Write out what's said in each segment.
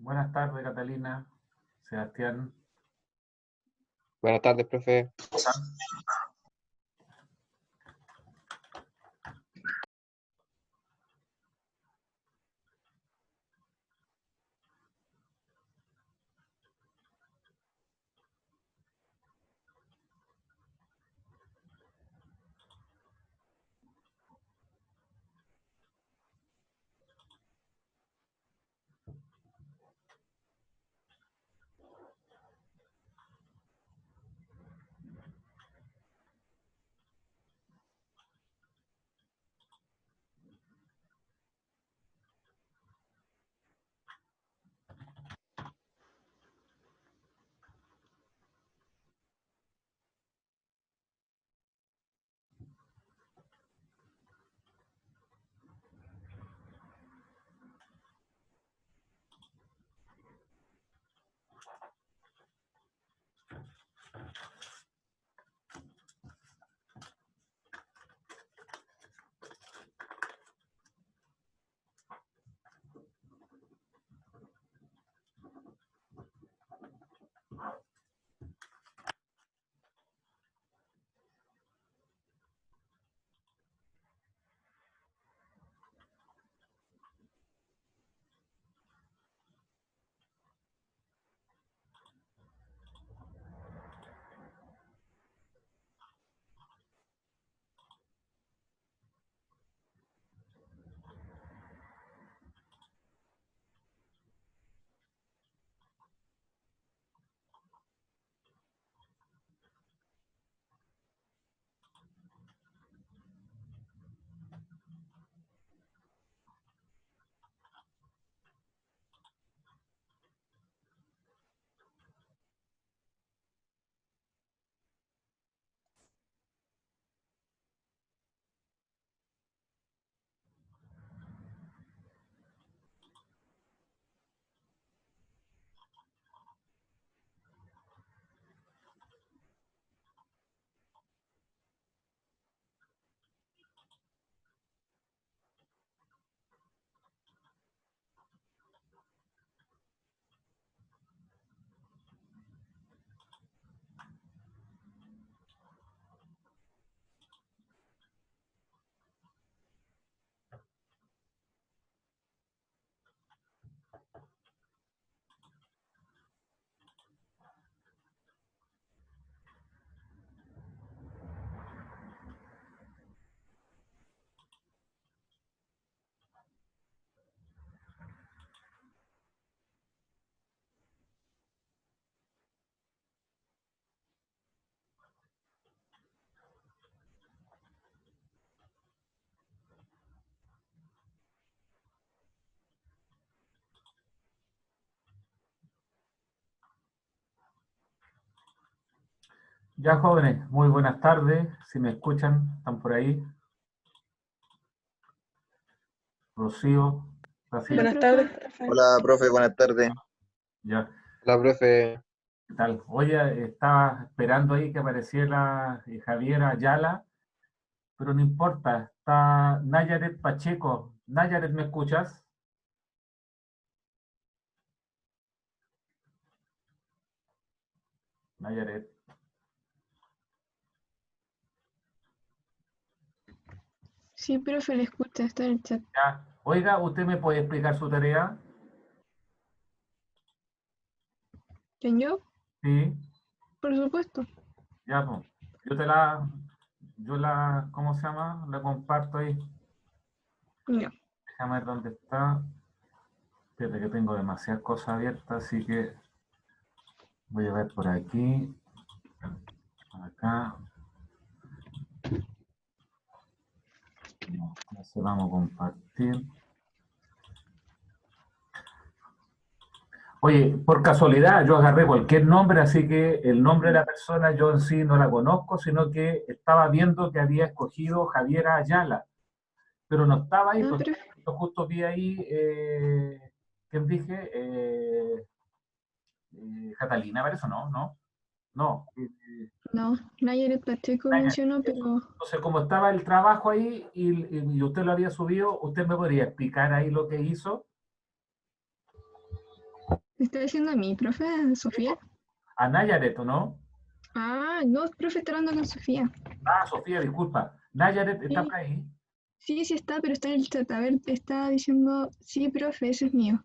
Buenas tardes, Catalina, Sebastián. Buenas tardes, profe. Ya, jóvenes, muy buenas tardes. Si me escuchan, están por ahí. Rocío, Rocío. Buenas tardes, profe. Hola, profe, buenas tardes. Ya, Hola, profe. ¿qué tal? Oye, estaba esperando ahí que apareciera Javiera Ayala, pero no importa, está Nayaret Pacheco. Nayaret, ¿me escuchas? Nayaret. Sí, profe, le escucha, está en el chat. Ya. Oiga, ¿usted me puede explicar su tarea? ¿Quién yo? Sí, Por supuesto. ya, pues. ¿Cómo se llama? La comparto ahí. Ya. Déjame ver dónde está. Fíjate que tengo demasiadas cosas abiertas, así que voy a ver por aquí, acá. Entonces vamos a compartir. Oye, por casualidad yo agarré cualquier nombre, así que el nombre de la persona yo en sí no la conozco, sino que estaba viendo que había escogido Javiera Ayala, pero no estaba ahí, Ah, porque profe. yo justo vi ahí, ¿quién dije? Catalina, ¿parece? No, no, no. No, Nayaret Pacheco mencionó, pero Entonces, como estaba el trabajo ahí y usted lo había subido, ¿usted me podría explicar ahí lo que hizo? ¿Me está diciendo a mí, profe, Sofía? A Nayaret, ¿o no? Ah, no, profe, está hablando con Sofía. Ah, Sofía, disculpa. Nayaret está Sí, por ahí. sí, sí está, pero está en el chat. A ver, te está diciendo, sí, profe, ese es mío.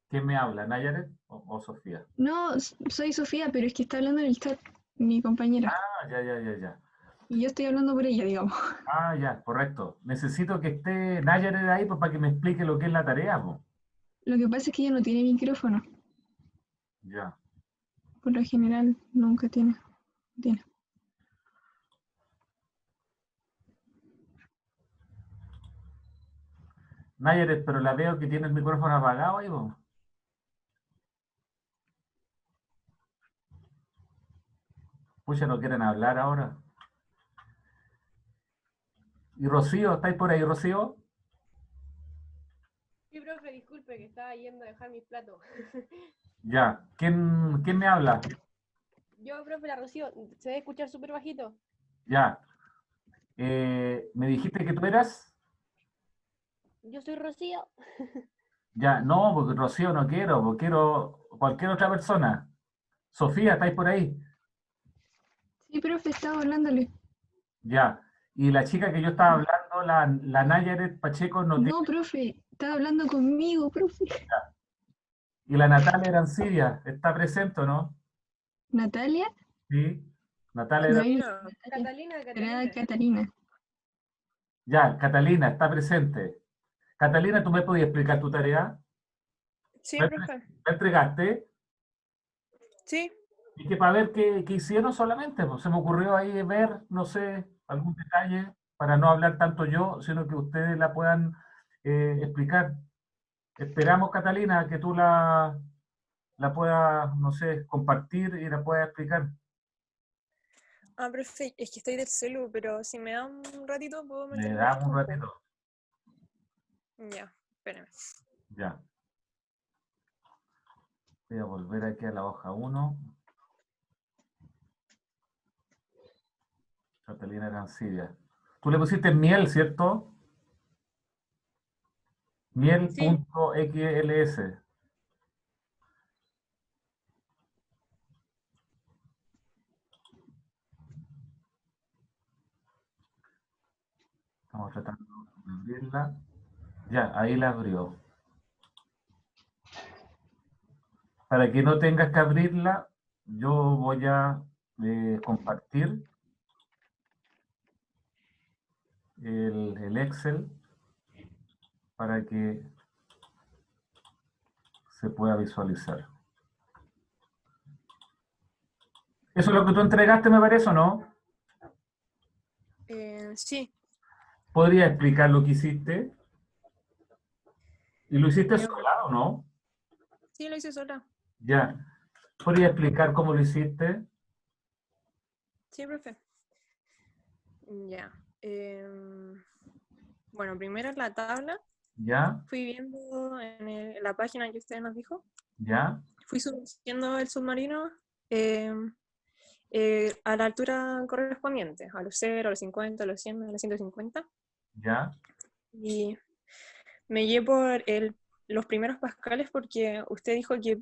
¿Quién me habla? ¿Nayaret o Sofía? No, soy Sofía, pero es que está hablando en el chat mi compañera. Ah, ya, ya, ya, ya. Y yo estoy hablando por ella, digamos. Ah, ya, correcto. Necesito que esté Nayaret ahí pues, para que me explique lo que es la tarea, po. Lo que pasa es que ella no tiene micrófono. Ya. Por lo general, nunca tiene. Nayaret, pero la veo que tiene el micrófono apagado ahí, po. Pucha, no quieren hablar ahora. ¿Y Rocío? ¿Estáis por ahí, Rocío? Sí, profe, disculpe que estaba yendo a dejar mis platos. Ya. ¿Quién me habla? Yo, profe, la Rocío, ¿se debe escuchar súper bajito? Ya. ¿Me dijiste que tú eras? Yo soy Rocío. Ya, no, porque Rocío no quiero, porque quiero cualquier otra persona. Sofía, ¿estáis por ahí? Sí, profe, estaba hablándole. Ya. Y la chica que yo estaba hablando, la Nayaret Pacheco, no tiene. No, profe, estaba hablando conmigo, profe. Y la Natalia Arancibia, ¿está presente o no? ¿Natalia? Sí. Natalia No Arancibia. hay No, Natalia. Catalina, Era Catalina. Catalina. Ya, Catalina, está presente. Catalina, ¿tú me podías explicar tu tarea? Sí, ¿La, profe. la entregaste? Sí. Y que para ver qué hicieron solamente, pues se me ocurrió ahí ver, no sé, algún detalle, para no hablar tanto yo, sino que ustedes la puedan explicar. Esperamos, Catalina, que tú la puedas, no sé, compartir y la puedas explicar. Ah, profe, es que estoy del celu, pero si me da un ratito puedo Me meterme das ahorita un un poco. ratito. Ya, espérame. Ya. Voy a volver aquí a la hoja 1. Catalina Arancibia. Tú le pusiste miel, ¿cierto? Sí. Miel.xls. Estamos tratando de abrirla. Ya, ahí la abrió. Para que no tengas que abrirla, yo voy a compartir el Excel para que se pueda visualizar. ¿Eso es lo que tú entregaste, me parece, o no? Sí, ¿Podrías explicar lo que hiciste? ¿Y lo hiciste ya, profe. sola o no? Sí, lo hice sola. Ya. ¿Podrías explicar cómo lo hiciste? Sí, profe. Ya. Bueno, primero en la tabla ¿Ya? fui viendo en la página que usted nos dijo. ¿Ya? Fui subiendo el submarino a la altura correspondiente, a los 0, a los 50, a los 100, a los 150. ¿Ya? Y me guié por los primeros pascales porque usted dijo que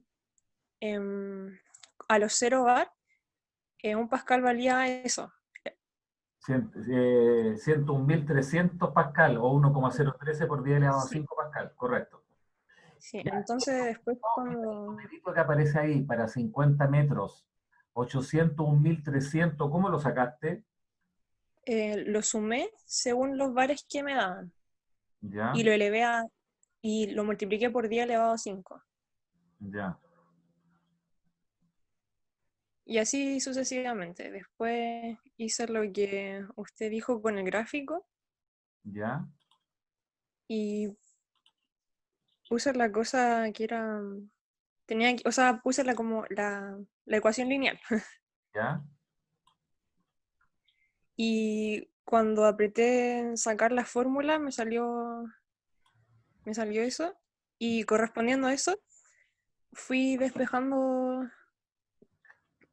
a los 0 bar, un pascal valía eso. 101.300 pascal o 1,013 por 10 elevado a Sí, 5 pascal, correcto. sí. Ya, Entonces después este cuando numerito que aparece ahí para 50 metros, 801.300, ¿cómo lo sacaste? lo sumé según los bares que me daban Ya, y lo elevé y lo multipliqué por 10 elevado a 5. ya, Y así sucesivamente. Después hice lo que usted dijo con el gráfico ya, y puse la cosa que era, o sea, puse como la ecuación lineal. ya, Y cuando apreté en sacar la fórmula me salió eso. Y correspondiendo a eso, fui despejando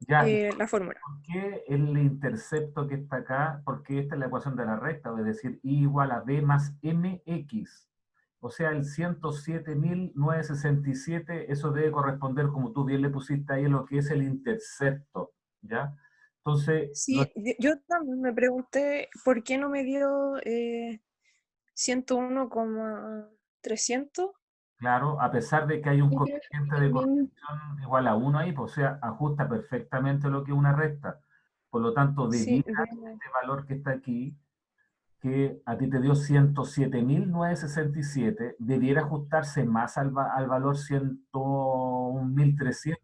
ya. ¿Y la fórmula. por qué el intercepto que está acá? Porque esta es la ecuación de la recta, es decir, I igual a B más MX. O sea, el 107.967, eso debe corresponder, como tú bien le pusiste ahí, lo que es el intercepto, ¿ya? Entonces, Sí, yo también me pregunté por qué no me dio 101,300. claro, a pesar de que hay un Sí, profe, coeficiente de también, corrección igual a 1 ahí, pues, o sea, ajusta perfectamente lo que es una recta. Por lo tanto, Sí, debiera este valor que está aquí, que a ti te dio 107.967, debiera ajustarse más al valor 101.300,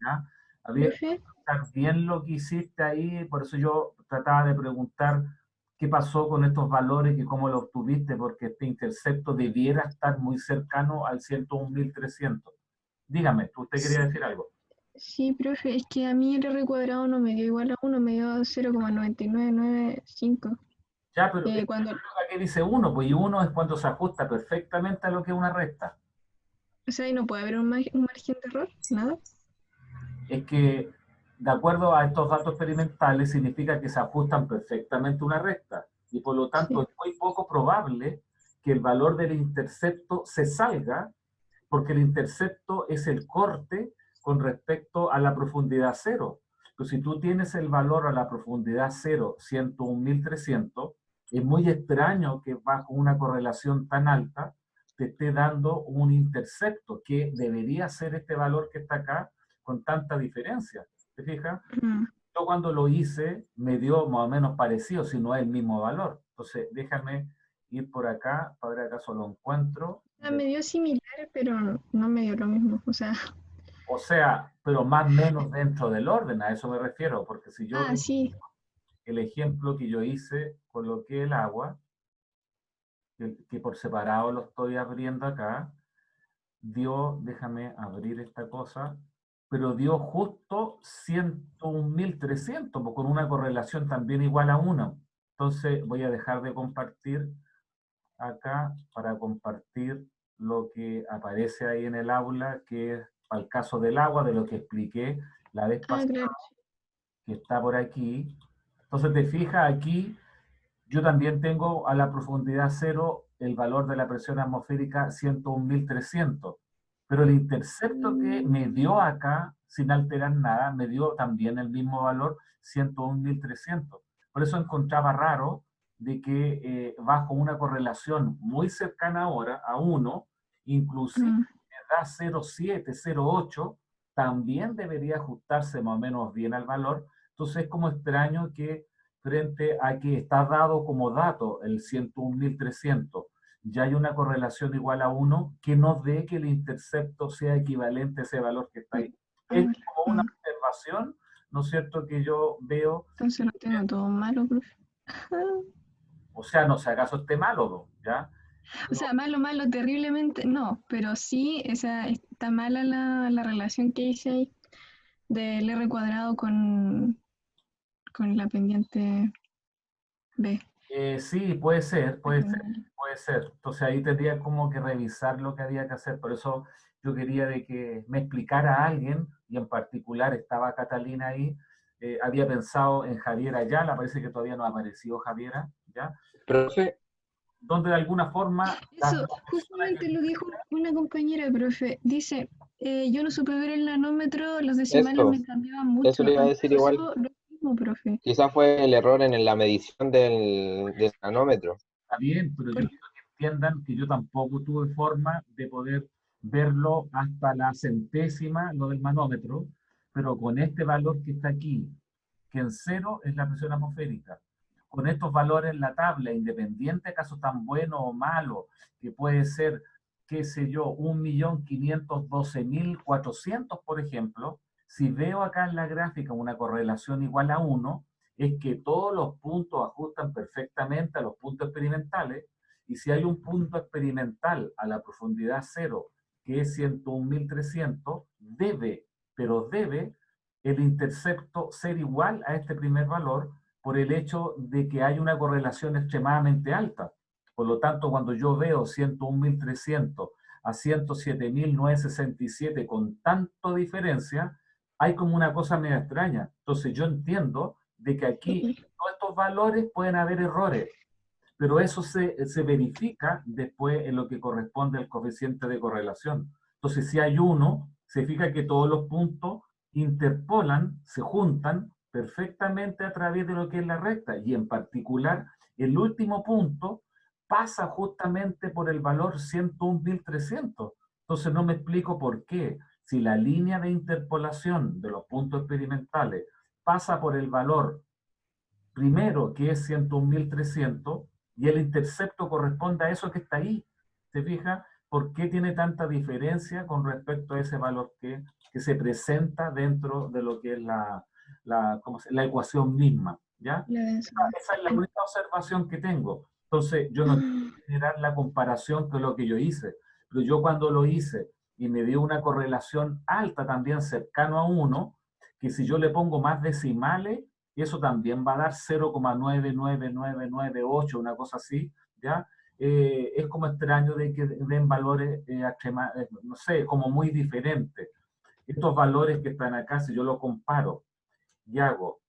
¿ya? Había que profe, estar bien lo que hiciste ahí, por eso yo trataba de preguntar qué pasó con estos valores y cómo los obtuviste, porque este intercepto debiera estar muy cercano al 101.300. Dígame, ¿usted quería decir algo? sí, profe, es que a mí el R cuadrado no me dio igual a 1, me dio 0,9995. Ya, pero Cuando, aquí dice 1, pues y 1 es cuando se ajusta perfectamente a lo que es una recta. o sea, ahí no puede haber un margen de error, nada. Es que, de acuerdo a estos datos experimentales, significa que se ajustan perfectamente a una recta. Y por lo tanto, Sí. es muy poco probable que el valor del intercepto se salga, porque el intercepto es el corte con respecto a la profundidad cero. Pero si tú tienes el valor a la profundidad cero, 101.300, es muy extraño que bajo una correlación tan alta te esté dando un intercepto, que debería ser este valor que está acá, con tanta diferencia. ¿Te fijas? Mm. Yo cuando lo hice me dio más o menos parecido, si no es el mismo valor. Entonces, déjame ir por acá para ver acaso lo encuentro. O sea, me dio similar, pero no me dio lo mismo. O sea, O sea, pero más o menos dentro del orden, a eso me refiero, porque si yo veo sí, el ejemplo que yo hice, coloqué el agua, que por separado lo estoy abriendo acá, dio, déjame abrir esta cosa, pero dio justo 101.300, pues, con una correlación también igual a 1. Entonces voy a dejar de compartir acá para compartir lo que aparece ahí en el aula, que es para el caso del agua, de lo que expliqué la vez pasada, claro. que está por aquí. Entonces te fijas aquí, yo también tengo a la profundidad cero el valor de la presión atmosférica 101.300, pero el intercepto que me dio acá, sin alterar nada, me dio también el mismo valor, 101.300. Por eso encontraba raro de que bajo una correlación muy cercana ahora a 1, inclusive Mm. me da 0,7, 0,8, también debería ajustarse más o menos bien al valor. Entonces es como extraño que frente a que está dado como dato el 101.300, ya hay una correlación igual a 1 que nos dé que el intercepto sea equivalente a ese valor que está ahí. Es Ah, como una observación, ¿no es cierto?, que yo veo, entonces lo tengo todo malo, profe. o sea, no sé acaso esté malo, ¿ya? O Pero, sea, malo, malo, terriblemente, no, pero sí, esa, está mala la relación que hice ahí del R cuadrado con la pendiente B. sí, puede ser. Entonces ahí tendría como que revisar lo que había que hacer. Por eso yo quería de que me explicara alguien, y en particular estaba Catalina ahí. Había pensado en Javiera Ayala, parece que todavía no ha aparecido Javiera, ¿ya? Profe, Donde de alguna forma las Eso, personas justamente que... lo dijo una compañera, profe. Dice, yo no supe ver el nanómetro, los decimales eso, me cambiaban eso mucho. le iba A a mí decir me igual. pasó lo mismo, profe. Quizás fue el error en la medición del nanómetro. Está bien, pero yo Por- quiero que entiendan que yo tampoco tuve forma de poder verlo hasta la centésima, lo del manómetro, pero con este valor que está aquí, que en cero es la presión atmosférica, con estos valores en la tabla, independiente acaso tan bueno o malo, que puede ser, qué sé yo, 1.512.400, por ejemplo, si veo acá en la gráfica una correlación igual a 1, es que todos los puntos ajustan perfectamente a los puntos experimentales, y si hay un punto experimental a la profundidad cero, que es 101.300, debe, pero debe, el intercepto ser igual a este primer valor por el hecho de que hay una correlación extremadamente alta. Por lo tanto, cuando yo veo 101.300 a 107.967 con tanto diferencia, hay como una cosa medio extraña. Entonces yo entiendo de que aquí todos estos valores pueden haber errores, pero eso se verifica después en lo que corresponde al coeficiente de correlación. Entonces, si hay uno, se fija que todos los puntos interpolan, se juntan perfectamente a través de lo que es la recta, y en particular, el último punto pasa justamente por el valor 101.300. Entonces, no me explico por qué, si la línea de interpolación de los puntos experimentales pasa por el valor primero, que es 101.300, y el intercepto corresponde a eso que está ahí. ¿Se fija? ¿Por qué tiene tanta diferencia con respecto a ese valor que se presenta dentro de lo que es la ecuación misma? ¿Ya? Esa es la única observación que tengo. Entonces, yo no quiero generar la comparación con lo que yo hice, pero yo cuando lo hice y me dio una correlación alta también cercano a 1, que si yo le pongo más decimales, eso también va a dar 0,99998, una cosa así, ¿ya? Es como extraño de que den valores, no sé, como muy diferentes. Estos valores que están acá, si yo lo comparo y hago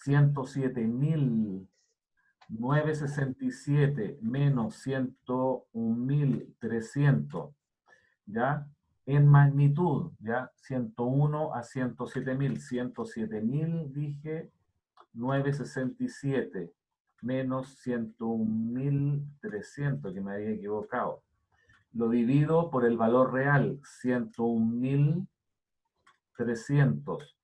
107.967 menos 101.300, ¿ya? En magnitud, ¿ya? 101 a 107.000. 107.000, dije, 967 menos 101.300, que me había equivocado. Lo divido por el valor real, 101.300,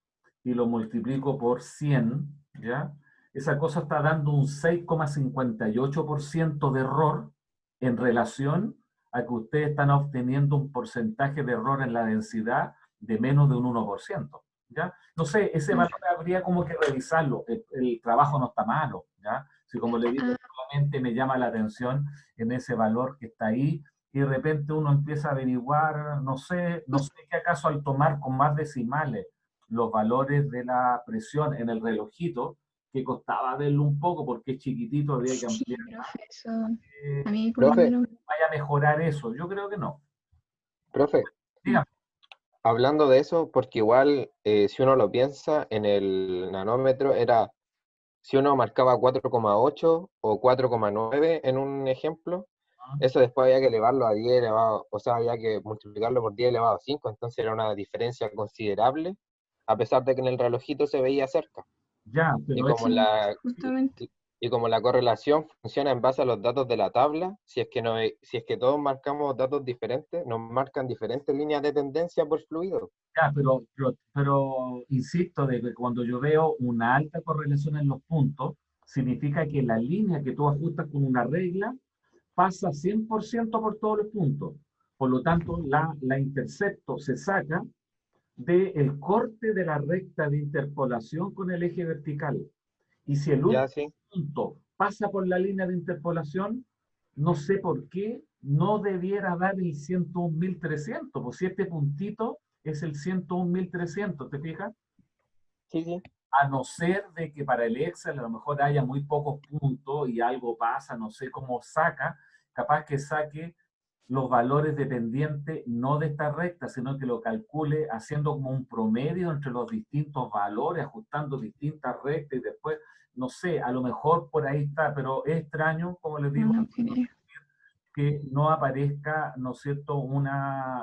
y lo multiplico por 100, ¿ya? Esa cosa está dando un 6,58% de error en relación a que ustedes están obteniendo un porcentaje de error en la densidad de menos de un 1%. ¿Ya? No sé, ese valor habría como que revisarlo. El trabajo no está malo, ¿ya? Si como le digo, solamente me llama la atención en ese valor que está ahí, y de repente uno empieza a averiguar, no sé que acaso al tomar con más decimales los valores de la presión en el relojito, que costaba verlo un poco porque es chiquitito, habría que ampliar. Sí, profe, eso a mí por Profe, lo menos. Vaya a mejorar eso. Yo creo que no. profe, Dígame. hablando de eso, porque igual si uno lo piensa, en el nanómetro era, si uno marcaba 4,8 o 4,9 en un ejemplo, eso después había que elevarlo a 10 elevado, o sea, había que multiplicarlo por 10 elevado a 5, entonces era una diferencia considerable, a pesar de que en el relojito se veía cerca. Ya, Y pero como Justamente. y como la correlación funciona en base a los datos de la tabla, si es que todos marcamos datos diferentes, nos marcan diferentes líneas de tendencia por fluido. ya, pero insisto de que cuando yo veo una alta correlación en los puntos, significa que la línea que tú ajustas con una regla pasa 100% por todos los puntos. Por lo tanto, la intercepto se saca del corte de la recta de interpolación con el eje vertical. Y si el Ya, último sí. punto pasa por la línea de interpolación, no sé por qué no debiera dar el 101.300, pues si este puntito es el 101.300, ¿te fijas? Sí, sí. A no ser de que para el Excel a lo mejor haya muy pocos puntos y algo pasa, no sé cómo saca, capaz que saque los valores dependientes no de esta recta, sino que lo calcule haciendo como un promedio entre los distintos valores, ajustando distintas rectas y después, no sé, a lo mejor por ahí está, pero es extraño, como les digo, No creo. que no aparezca, ¿no es cierto?, un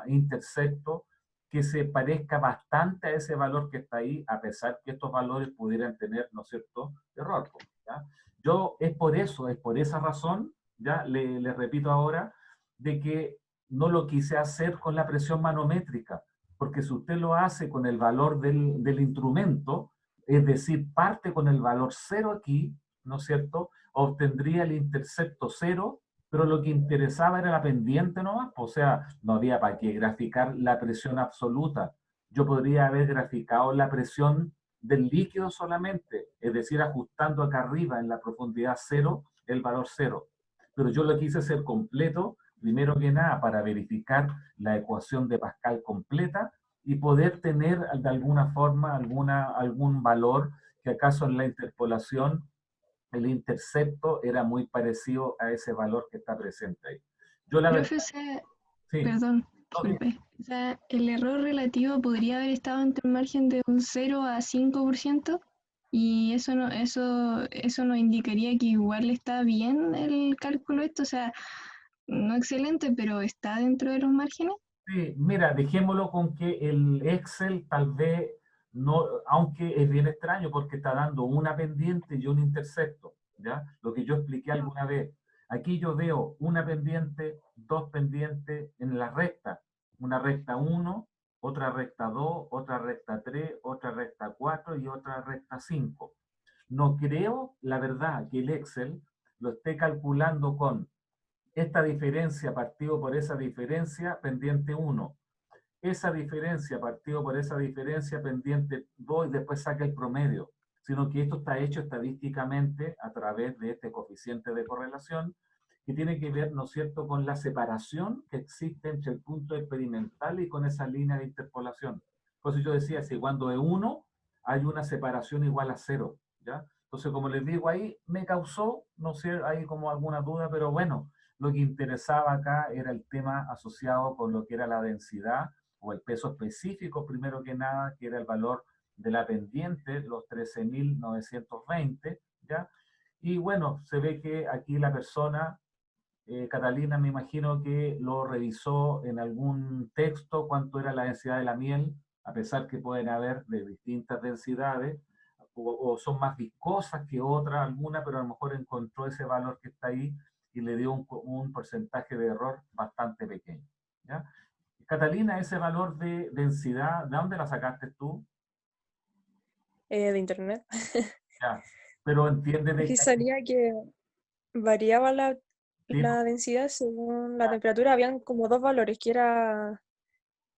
intercepto que se parezca bastante a ese valor que está ahí, a pesar que estos valores pudieran tener, ¿no es cierto?, error. ¿Ya? Yo es por esa razón, ya le repito ahora, de que no lo quise hacer con la presión manométrica, porque si usted lo hace con el valor del instrumento, es decir, parte con el valor 0 aquí, ¿no es cierto?, obtendría el intercepto 0, pero lo que interesaba era la pendiente nomás, o sea, no había para qué graficar la presión absoluta. Yo podría haber graficado la presión del líquido solamente, es decir, ajustando acá arriba en la profundidad 0, el valor 0. Pero yo lo quise hacer completo, primero que nada, para verificar la ecuación de Pascal completa y poder tener de alguna forma algún valor que acaso en la interpolación el intercepto era muy parecido a ese valor que está presente ahí. Yo la verdad, Profe, sí, perdón, no, disculpe. O sea, el error relativo podría haber estado entre un margen de un 0 a 5%, Y eso nos indicaría que igual está bien el cálculo esto, o sea, no excelente, pero está dentro de los márgenes. Sí, mira, dejémoslo con que el Excel tal vez no, aunque es bien extraño porque está dando una pendiente y un intercepto, ¿ya? Lo que yo expliqué alguna vez. Aquí yo veo una pendiente, dos pendientes en la recta. Una recta 1, otra recta 2, otra recta 3, otra recta 4 y otra recta 5. No creo, la verdad, que el Excel lo esté calculando con esta diferencia partido por esa diferencia, pendiente 1. Esa diferencia partido por esa diferencia, pendiente 2, y después saca el promedio. Sino que esto está hecho estadísticamente a través de este coeficiente de correlación, que tiene que ver, ¿no es cierto?, con la separación que existe entre el punto experimental y con esa línea de interpolación. Por eso yo decía, si cuando es 1, hay una separación igual a 0, ¿ya? Entonces, como les digo ahí, me causó, no sé, hay como alguna duda, pero bueno, lo que interesaba acá era el tema asociado con lo que era la densidad o el peso específico, primero que nada, que era el valor de la pendiente, los 13.920, ¿ya? Y bueno, se ve que aquí la persona, Catalina, me imagino que lo revisó en algún texto, cuánto era la densidad de la miel, a pesar que pueden haber de distintas densidades, o son más viscosas que otras, alguna, pero a lo mejor encontró ese valor que está ahí y le dio un porcentaje de error bastante pequeño, ¿ya? Catalina, ese valor de densidad, ¿de dónde la sacaste tú? De internet. Ya, pero entiende de Aquí que salía que variaba sí, la densidad según la temperatura. Habían como dos valores, que era,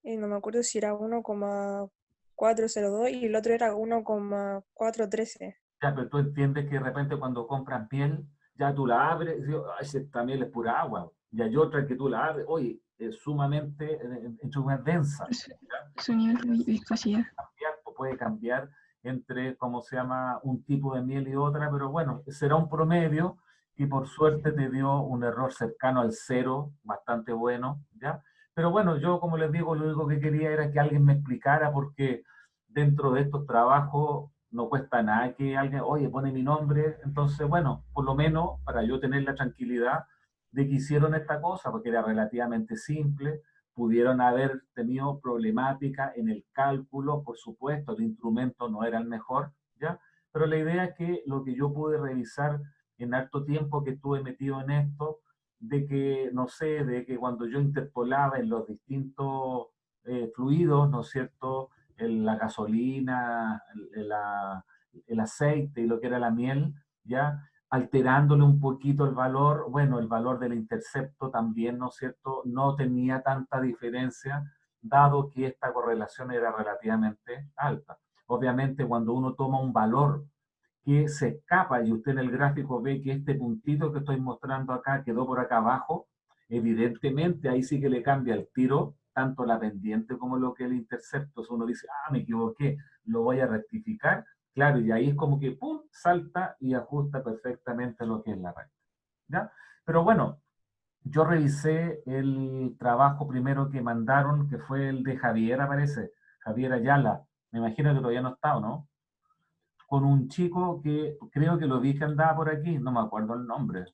no me acuerdo si era 1,402 y el otro era 1,413. ya, pero tú entiendes que de repente cuando compras miel, ya tú la abres y dices, ay, esta miel es pura agua. Y hay otra que tú la abres, oye, es sumamente, entre más densa. Su, ¿Ya? su nivel de viscosidad. Cambiar, o puede cambiar entre, ¿cómo se llama?, un tipo de miel y otra, pero bueno, será un promedio y por suerte te dio un error cercano al cero, bastante bueno, ¿ya? Pero bueno, yo como les digo, lo único que quería era que alguien me explicara porque dentro de estos trabajos no cuesta nada que alguien, oye, pone mi nombre, entonces bueno, por lo menos para yo tener la tranquilidad de que hicieron esta cosa, porque era relativamente simple, pudieron haber tenido problemática en el cálculo, por supuesto, el instrumento no era el mejor, ¿ya? Pero la idea es que lo que yo pude revisar en harto tiempo que estuve metido en esto, de que, no sé, de que cuando yo interpolaba en los distintos fluidos, ¿no es cierto?, la gasolina, el aceite y lo que era la miel, ¿ya?, alterándole un poquito el valor, bueno, el valor del intercepto también, ¿no es cierto?, no tenía tanta diferencia, dado que esta correlación era relativamente alta. Obviamente, cuando uno toma un valor que se escapa y usted en el gráfico ve que este puntito que estoy mostrando acá quedó por acá abajo, evidentemente ahí sí que le cambia el tiro, tanto la pendiente como lo que el intercepto. Entonces uno dice, ah, me equivoqué, lo voy a rectificar. Claro, y ahí es como que, ¡pum!, salta y ajusta perfectamente lo que es la recta, ¿ya? Pero bueno, yo revisé el trabajo primero que mandaron, que fue el de Javier, aparece, Javier Ayala. Me imagino que todavía no está, ¿o no? Con un chico que creo que lo vi que andaba por aquí, no me acuerdo el nombre.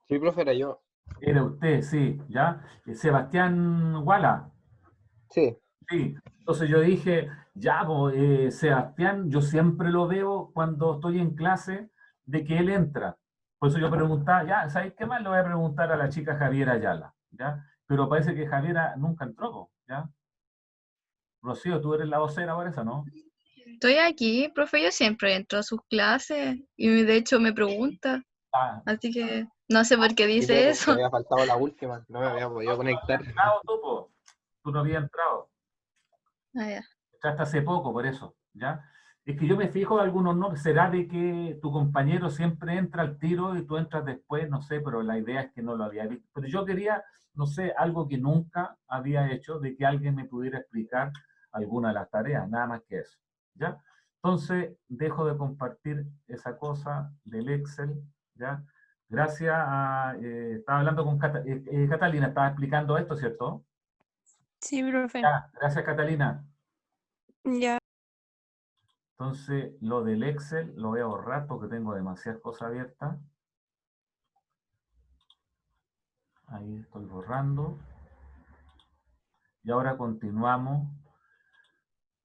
Sí, profe, era yo. Era usted, sí, ¿ya? Sebastián Wala, Sí, sí. Entonces yo dije, ya, pues, Sebastián, yo siempre lo veo cuando estoy en clase de que él entra. Por eso yo preguntaba, ya, ¿sabes qué más? Le voy a preguntar a la chica Javiera Ayala, ¿ya? Pero parece que Javiera nunca entró, ¿ya? Rocío, tú eres la vocera ahora, esa, ¿no? Estoy aquí, profe, yo siempre entro a sus clases y de hecho me pregunta, Ah, así que no sé por qué sí, dice profe, me eso. había faltado la última, no me había podido no conectar. habías entrado tú, po. Tú no habías entrado. Ah, ya. Hasta hace poco, por eso, ¿ya? Es que yo me fijo en algunos nombres, será de que tu compañero siempre entra al tiro y tú entras después, no sé, pero la idea es que no lo había visto. Pero yo quería, no sé, algo que nunca había hecho, de que alguien me pudiera explicar alguna de las tareas, nada más que eso, ¿ya? Entonces, dejo de compartir esa cosa del Excel, ¿ya? Gracias a, estaba hablando con Catalina, estaba explicando esto, ¿cierto? Sí, profe. Ya, gracias Catalina. Ya. Entonces, lo del Excel lo voy a borrar porque tengo demasiadas cosas abiertas. Ahí estoy borrando. Y ahora continuamos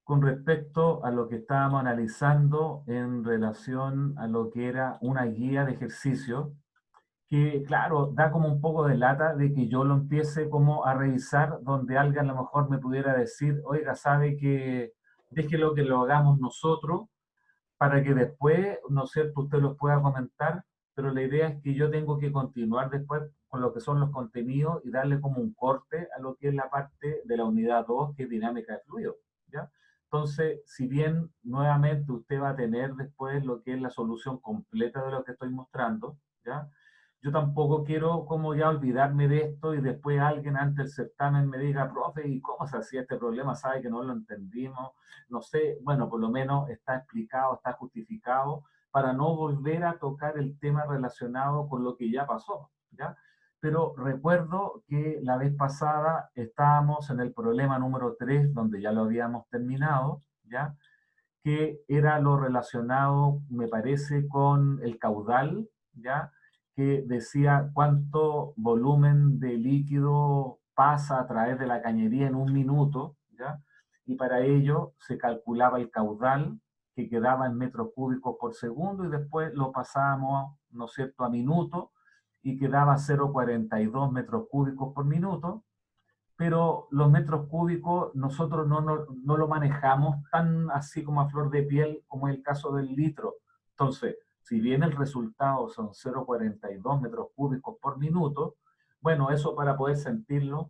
con respecto a lo que estábamos analizando en relación a lo que era una guía de ejercicio, que claro, da como un poco de lata de que yo lo empiece como a revisar, donde alguien a lo mejor me pudiera decir, oiga, sabe que déjelo que lo hagamos nosotros, para que después, ¿no es cierto?, usted los pueda comentar, pero la idea es que yo tengo que continuar después con lo que son los contenidos y darle como un corte a lo que es la parte de la unidad 2, que es dinámica de fluido, ¿ya? Entonces, si bien nuevamente usted va a tener después lo que es la solución completa de lo que estoy mostrando, ¿ya? Yo tampoco quiero como ya olvidarme de esto y después alguien ante el certamen me diga, profe, ¿y cómo se hacía este problema? ¿Sabe que no lo entendimos? No sé, bueno, por lo menos está explicado, está justificado, para no volver a tocar el tema relacionado con lo que ya pasó, ¿ya? Pero recuerdo que la vez pasada estábamos en el problema número 3, donde ya lo habíamos terminado, ¿ya? Que era lo relacionado, me parece, con el caudal, ¿ya? Que decía cuánto volumen de líquido pasa a través de la cañería en un minuto, ¿ya? Y para ello se calculaba el caudal, que quedaba en metros cúbicos por segundo, y después lo pasábamos, ¿no es cierto?, a minuto, y quedaba 0,42 metros cúbicos por minuto, pero los metros cúbicos nosotros no lo manejamos tan así como a flor de piel como es el caso del litro. Entonces, si bien el resultado son 0,42 metros cúbicos por minuto, bueno, eso para poder sentirlo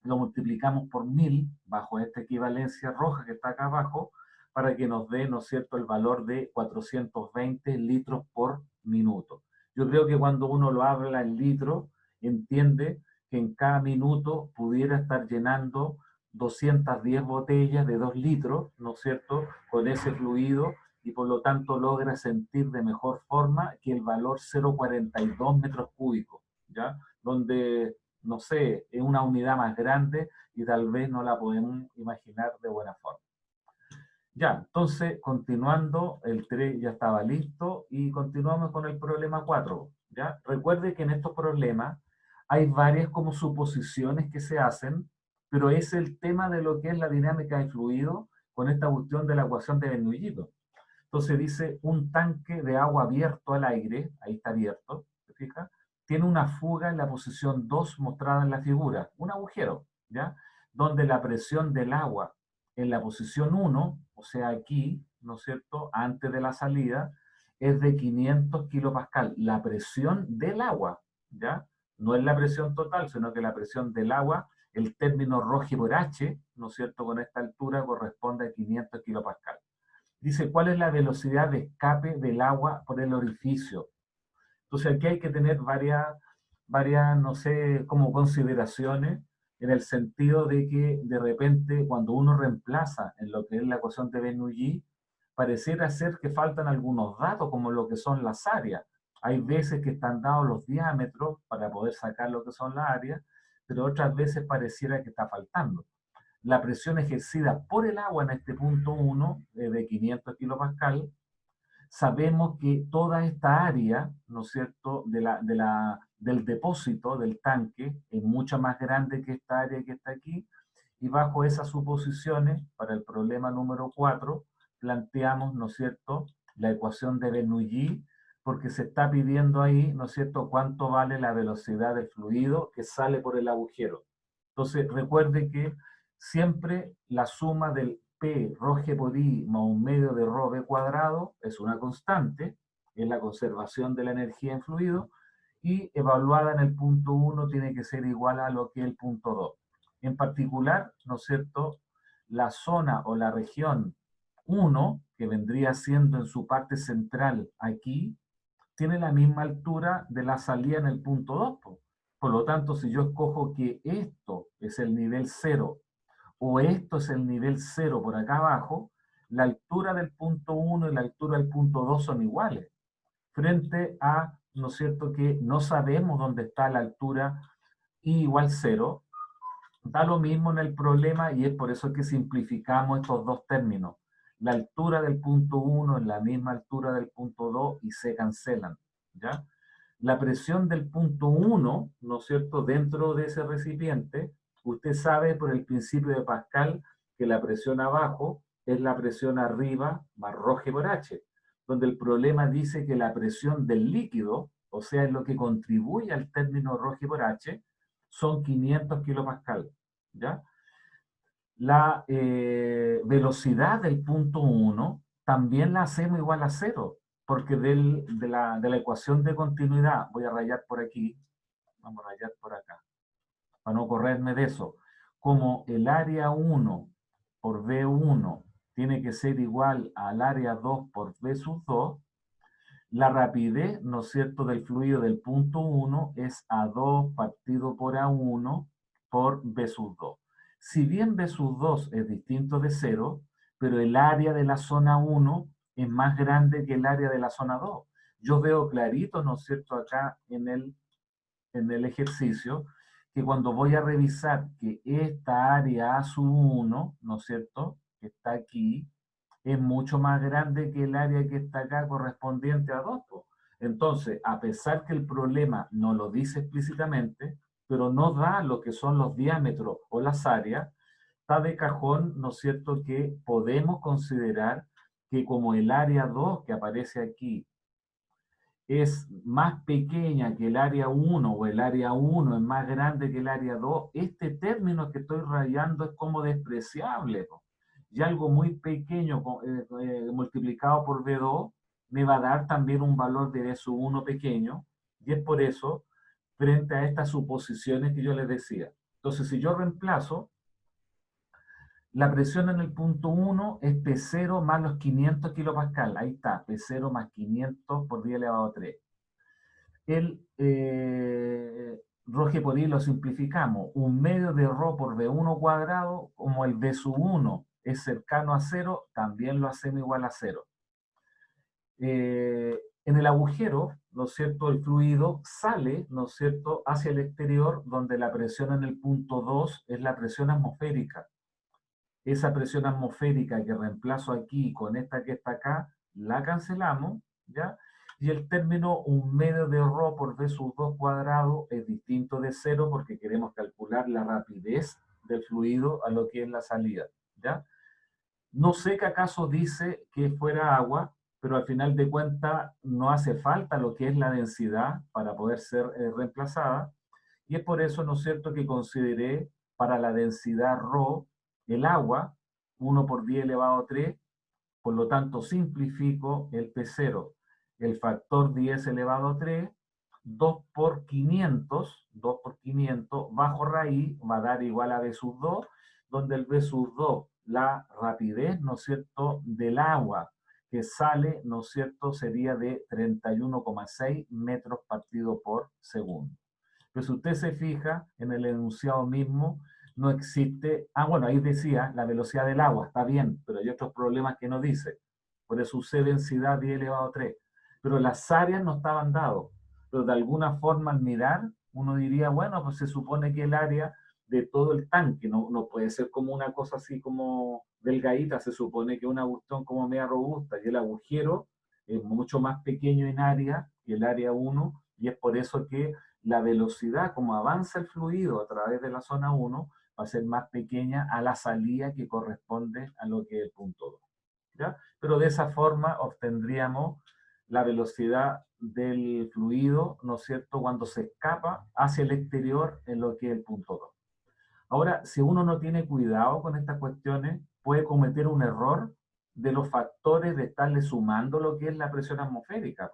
lo multiplicamos por 1000 bajo esta equivalencia roja que está acá abajo, para que nos dé, ¿no es cierto?, el valor de 420 litros por minuto. Yo creo que cuando uno lo habla en litros, entiende que en cada minuto pudiera estar llenando 210 botellas de 2 litros, ¿no es cierto?, con ese fluido, y por lo tanto logra sentir de mejor forma que el valor 0,42 metros cúbicos, ¿ya? Donde, no sé, es una unidad más grande y tal vez no la podemos imaginar de buena forma. Ya, entonces, continuando, el 3 ya estaba listo y continuamos con el problema 4, ¿ya? Recuerde que en estos problemas hay varias como suposiciones que se hacen, pero es el tema de lo que es la dinámica de fluido con esta cuestión de la ecuación de Bernoulli. Entonces dice, un tanque de agua abierto al aire, ahí está abierto, ¿se fija? Tiene una fuga en la posición 2 mostrada en la figura, un agujero, ¿ya? Donde la presión del agua en la posición 1, o sea aquí, ¿no es cierto?, antes de la salida, es de 500 kilopascal, la presión del agua, ¿ya? No es la presión total, sino que la presión del agua, el término Rho por H, ¿no es cierto?, con esta altura corresponde a 500 kilopascal. Dice, ¿cuál es la velocidad de escape del agua por el orificio? Entonces aquí hay que tener varias, no sé, como consideraciones, en el sentido de que de repente cuando uno reemplaza en lo que es la ecuación de Bernoulli, pareciera ser que faltan algunos datos como lo que son las áreas. Hay veces que están dados los diámetros para poder sacar lo que son las áreas, pero otras veces pareciera que está faltando. La presión ejercida por el agua en este punto 1 de 500 kilopascal, sabemos que toda esta área, ¿no es cierto?, del depósito, del tanque, es mucho más grande que esta área que está aquí, y bajo esas suposiciones, para el problema número 4, planteamos, ¿no es cierto?, la ecuación de Bernoulli, porque se está pidiendo ahí, ¿no es cierto?, cuánto vale la velocidad del fluido que sale por el agujero. Entonces, recuerde que siempre la suma del P rho G por I más un medio de rho V cuadrado es una constante, es la conservación de la energía en fluido, y evaluada en el punto 1 tiene que ser igual a lo que es el punto 2. En particular, ¿no es cierto?, la zona o la región 1, que vendría siendo en su parte central aquí, tiene la misma altura de la salida en el punto 2. Por lo tanto, si yo escojo que esto es el nivel 0 o esto es el nivel 0 por acá abajo, la altura del punto 1 y la altura del punto 2 son iguales. Frente a, ¿no es cierto?, que no sabemos dónde está la altura I igual 0, da lo mismo en el problema y es por eso que simplificamos estos dos términos. la altura del punto 1 es la misma altura del punto 2 y se cancelan, ¿ya? La presión del punto 1, ¿no es cierto?, dentro de ese recipiente, usted sabe por el principio de Pascal que la presión abajo es la presión arriba más ρg por h, donde el problema dice que la presión del líquido, o sea, es lo que contribuye al término ρg por h, son 500 kilopascal, ¿ya? La velocidad del punto 1 también la hacemos igual a 0, porque de la ecuación de continuidad, voy a rayar por aquí, vamos a rayar por acá, para no correrme de eso, como el área 1 por V1 tiene que ser igual al área 2 por V sub 2, la rapidez, ¿no es cierto?, del fluido del punto 1 es A2 partido por A1 por V sub 2. Si bien V sub 2 es distinto de 0, pero el área de la zona 1 es más grande que el área de la zona 2. Yo veo clarito, ¿no es cierto?, acá en el ejercicio, que cuando voy a revisar que esta área A sub 1, ¿no es cierto?, que está aquí, es mucho más grande que el área que está acá correspondiente a 2. Entonces, a pesar que el problema no lo dice explícitamente, pero no da lo que son los diámetros o las áreas, está de cajón, ¿no es cierto?, que podemos considerar que como el área 2 que aparece aquí es más pequeña que el área 1 o el área 1 es más grande que el área 2, este término que estoy rayando es como despreciable. Y algo muy pequeño multiplicado por V2 me va a dar también un valor de V sub 1 pequeño, y es por eso, frente a estas suposiciones que yo les decía. Entonces, si yo reemplazo, la presión en el punto 1 es P0 más los 500 kilopascal. Ahí está, P0 más 500 por 10 elevado a 3. El ρg por I lo simplificamos. Un medio de ρ por V1 cuadrado, como el V sub 1 es cercano a 0, también lo hacemos igual a 0. En el agujero, ¿no es cierto?, el fluido sale, ¿no es cierto?, hacia el exterior, donde la presión en el punto 2 es la presión atmosférica. Esa presión atmosférica que reemplazo aquí con esta que está acá, la cancelamos, ¿ya? Y el término un medio de ρ por V sub 2 cuadrado es distinto de 0 porque queremos calcular la rapidez del fluido a lo que es la salida, ¿ya? No sé qué acaso dice que fuera agua, pero al final de cuentas no hace falta lo que es la densidad para poder ser reemplazada. Y es por eso, ¿no es cierto?, que consideré para la densidad ρ el agua, 1 por 10 elevado a 3, por lo tanto simplifico el P0, el factor 10 elevado a 3, 2 por 500 bajo raíz va a dar igual a V sub 2, donde el V sub 2, la rapidez, ¿no es cierto?, del agua que sale, ¿no es cierto?, sería de 31,6 metros partido por segundo. Pero si usted se fija en el enunciado mismo, no existe, bueno, ahí decía la velocidad del agua, está bien, pero hay otros problemas que no dice. Por eso usé densidad 10 elevado a 3. Pero las áreas no estaban dados. Pero de alguna forma al mirar, uno diría, bueno, pues se supone que el área de todo el tanque no puede ser como una cosa así como delgadita, se supone que una cuestión como media robusta, y el agujero es mucho más pequeño en área que el área 1, y es por eso que la velocidad, como avanza el fluido a través de la zona 1, va a ser más pequeña a la salida que corresponde a lo que es el punto 2. ¿Ya? Pero de esa forma obtendríamos la velocidad del fluido, ¿no es cierto?, cuando se escapa hacia el exterior en lo que es el punto 2. Ahora, si uno no tiene cuidado con estas cuestiones, puede cometer un error de los factores de estarle sumando lo que es la presión atmosférica.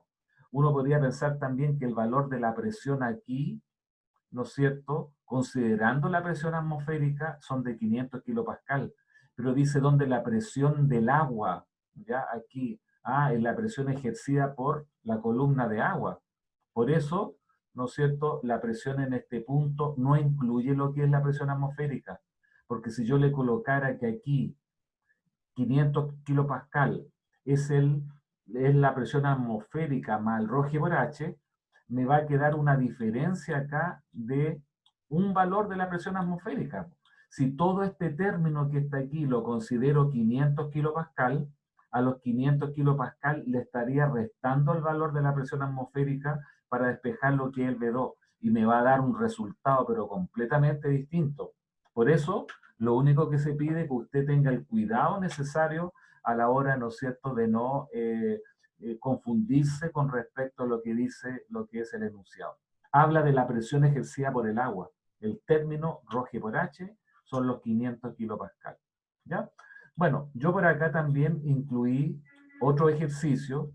Uno podría pensar también que el valor de la presión aquí, ¿no es cierto?, considerando la presión atmosférica, son de 500 kilopascal, pero dice donde la presión del agua, ya aquí, es la presión ejercida por la columna de agua. Por eso, ¿no es cierto?, la presión en este punto no incluye lo que es la presión atmosférica, porque si yo le colocara que aquí 500 kilopascal es la presión atmosférica más el ρg por h, me va a quedar una diferencia acá de un valor de la presión atmosférica. Si todo este término que está aquí lo considero 500 kilopascal, a los 500 kilopascal le estaría restando el valor de la presión atmosférica para despejar lo que es el B2 y me va a dar un resultado pero completamente distinto. Por eso, lo único que se pide es que usted tenga el cuidado necesario a la hora, ¿no es cierto?, de no confundirse con respecto a lo que dice lo que es el enunciado. Habla de la presión ejercida por el agua. El término Rho por H son los 500 kilopascal. ¿Ya? Bueno, yo por acá también incluí otro ejercicio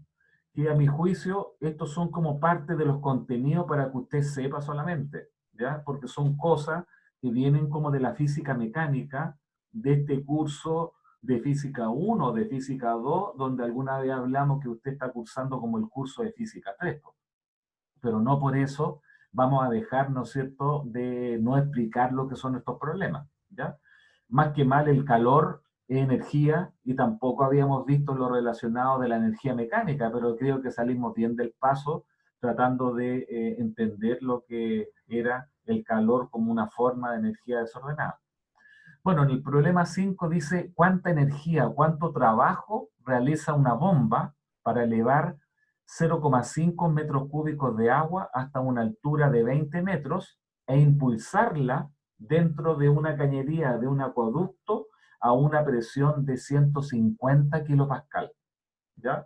que a mi juicio estos son como parte de los contenidos para que usted sepa solamente, ¿ya? Porque son cosas que vienen como de la física mecánica, de este curso de física 1, de física 2, donde alguna vez hablamos que usted está cursando como el curso de física 3. Pero no por eso vamos a dejar, ¿no es cierto?, de no explicar lo que son estos problemas, ¿ya? Más que mal el calor es energía y tampoco habíamos visto lo relacionado de la energía mecánica, pero creo que salimos bien del paso tratando de entender lo que era el calor como una forma de energía desordenada. Bueno, en el problema 5 dice cuánta energía, cuánto trabajo realiza una bomba para elevar 0,5 metros cúbicos de agua hasta una altura de 20 metros e impulsarla dentro de una cañería de un acueducto a una presión de 150 kilopascal. ¿Ya?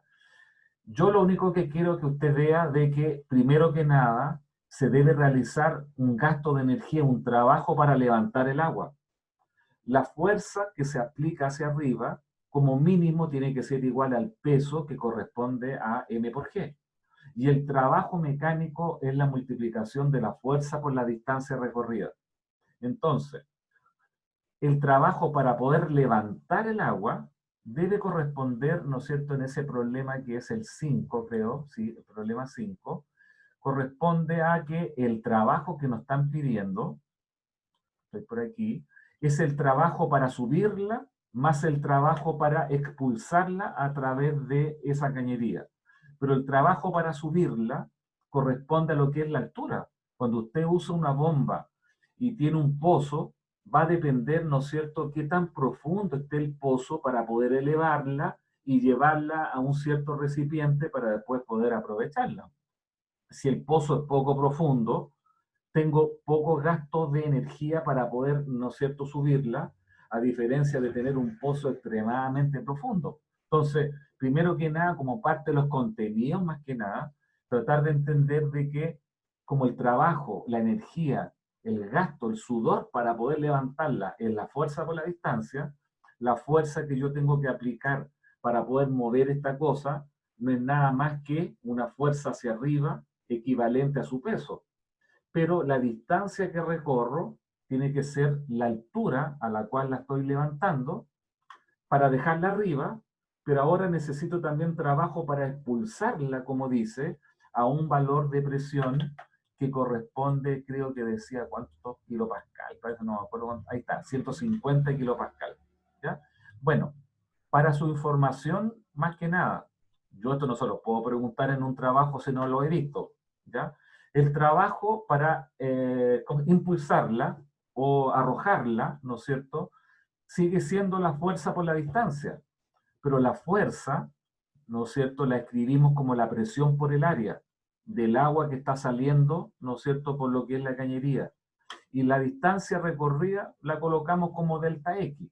Yo lo único que quiero que usted vea de que, primero que nada, se debe realizar un gasto de energía, un trabajo para levantar el agua. La fuerza que se aplica hacia arriba, como mínimo, tiene que ser igual al peso que corresponde a m por g. Y el trabajo mecánico es la multiplicación de la fuerza por la distancia recorrida. Entonces, el trabajo para poder levantar el agua debe corresponder, ¿no es cierto?, en ese problema que es el 5, creo, sí, el problema 5, corresponde a que el trabajo que nos están pidiendo, estoy por aquí, es el trabajo para subirla más el trabajo para expulsarla a través de esa cañería. Pero el trabajo para subirla corresponde a lo que es la altura. Cuando usted usa una bomba y tiene un pozo, va a depender, ¿no es cierto?, qué tan profundo esté el pozo para poder elevarla y llevarla a un cierto recipiente para después poder aprovecharla. Si el pozo es poco profundo, tengo pocos gastos de energía para poder, ¿no es cierto?, subirla, a diferencia de tener un pozo extremadamente profundo. Entonces, primero que nada, como parte de los contenidos, más que nada, tratar de entender de que como el trabajo, la energía, el gasto, el sudor para poder levantarla es la fuerza por la distancia, la fuerza que yo tengo que aplicar para poder mover esta cosa no es nada más que una fuerza hacia arriba equivalente a su peso. Pero la distancia que recorro tiene que ser la altura a la cual la estoy levantando para dejarla arriba, pero ahora necesito también trabajo para expulsarla, como dice, a un valor de presión que corresponde, creo que decía, ¿cuántos kilopascal? Parece, no me acuerdo, ahí está, 150 kilopascal. ¿Ya? Bueno, para su información, más que nada, yo esto no se lo puedo preguntar en un trabajo si no lo he visto, ¿ya? El trabajo para impulsarla o arrojarla, ¿no es cierto?, sigue siendo la fuerza por la distancia, pero la fuerza, ¿no es cierto?, la escribimos como la presión por el área del agua que está saliendo, ¿no es cierto?, por lo que es la cañería. Y la distancia recorrida la colocamos como delta X.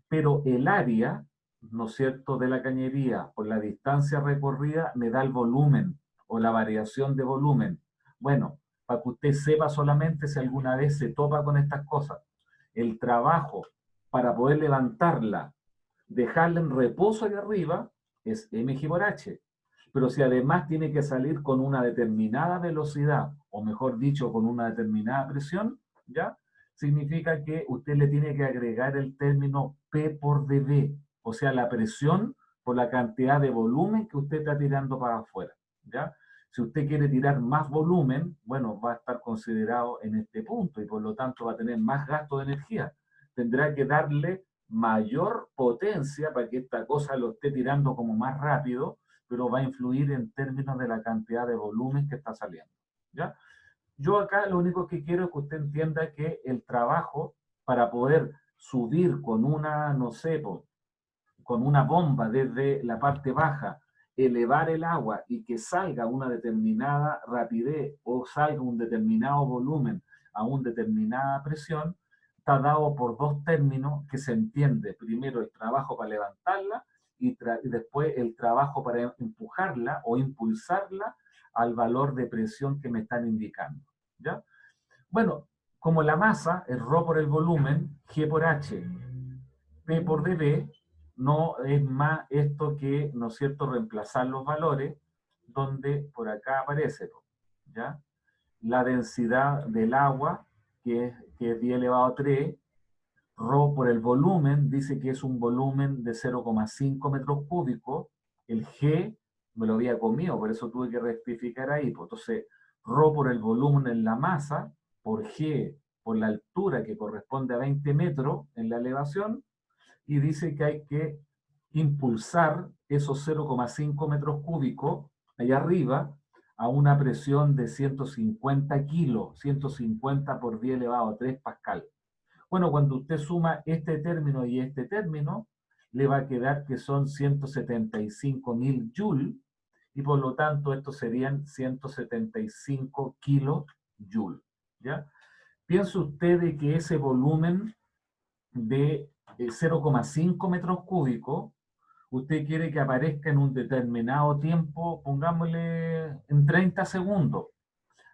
Pero el área, ¿no es cierto?, de la cañería por la distancia recorrida me da el volumen o la variación de volumen. Bueno, para que usted sepa solamente si alguna vez se topa con estas cosas. El trabajo para poder levantarla, dejarla en reposo ahí arriba, es mg por h. Pero si además tiene que salir con una determinada velocidad, o mejor dicho, con una determinada presión, ¿ya?, significa que usted le tiene que agregar el término P por dB, o sea, la presión por la cantidad de volumen que usted está tirando para afuera, ¿ya? Si usted quiere tirar más volumen, bueno, va a estar considerado en este punto y por lo tanto va a tener más gasto de energía. Tendrá que darle mayor potencia para que esta cosa lo esté tirando como más rápido, pero va a influir en términos de la cantidad de volumen que está saliendo, ¿ya? Yo acá lo único que quiero es que usted entienda que el trabajo para poder subir con una, no sé, con una bomba desde la parte baja, elevar el agua y que salga una determinada rapidez o salga un determinado volumen a una determinada presión, está dado por dos términos que se entiende. Primero el trabajo para levantarla y después el trabajo para empujarla o impulsarla al valor de presión que me están indicando. ¿Ya? Bueno, como la masa es ρ por el volumen, G por H, P por dB, no es más esto que, ¿no es cierto?, reemplazar los valores donde por acá aparece, ¿ya? La densidad del agua, que es 10 elevado a 3, ρ por el volumen, dice que es un volumen de 0,5 metros cúbicos, el G me lo había comido, por eso tuve que rectificar ahí, pues. Entonces, ρ por el volumen en la masa, por G por la altura que corresponde a 20 metros en la elevación, y dice que hay que impulsar esos 0,5 metros cúbicos allá arriba a una presión de 150 kilos, 150 por 10 elevado a 3 pascal. Bueno, cuando usted suma este término y este término, le va a quedar que son 175.000 joules, y por lo tanto estos serían 175 kilojoules, ¿ya? Piense usted de que ese volumen de 0,5 metros cúbicos, usted quiere que aparezca en un determinado tiempo, pongámosle en 30 segundos.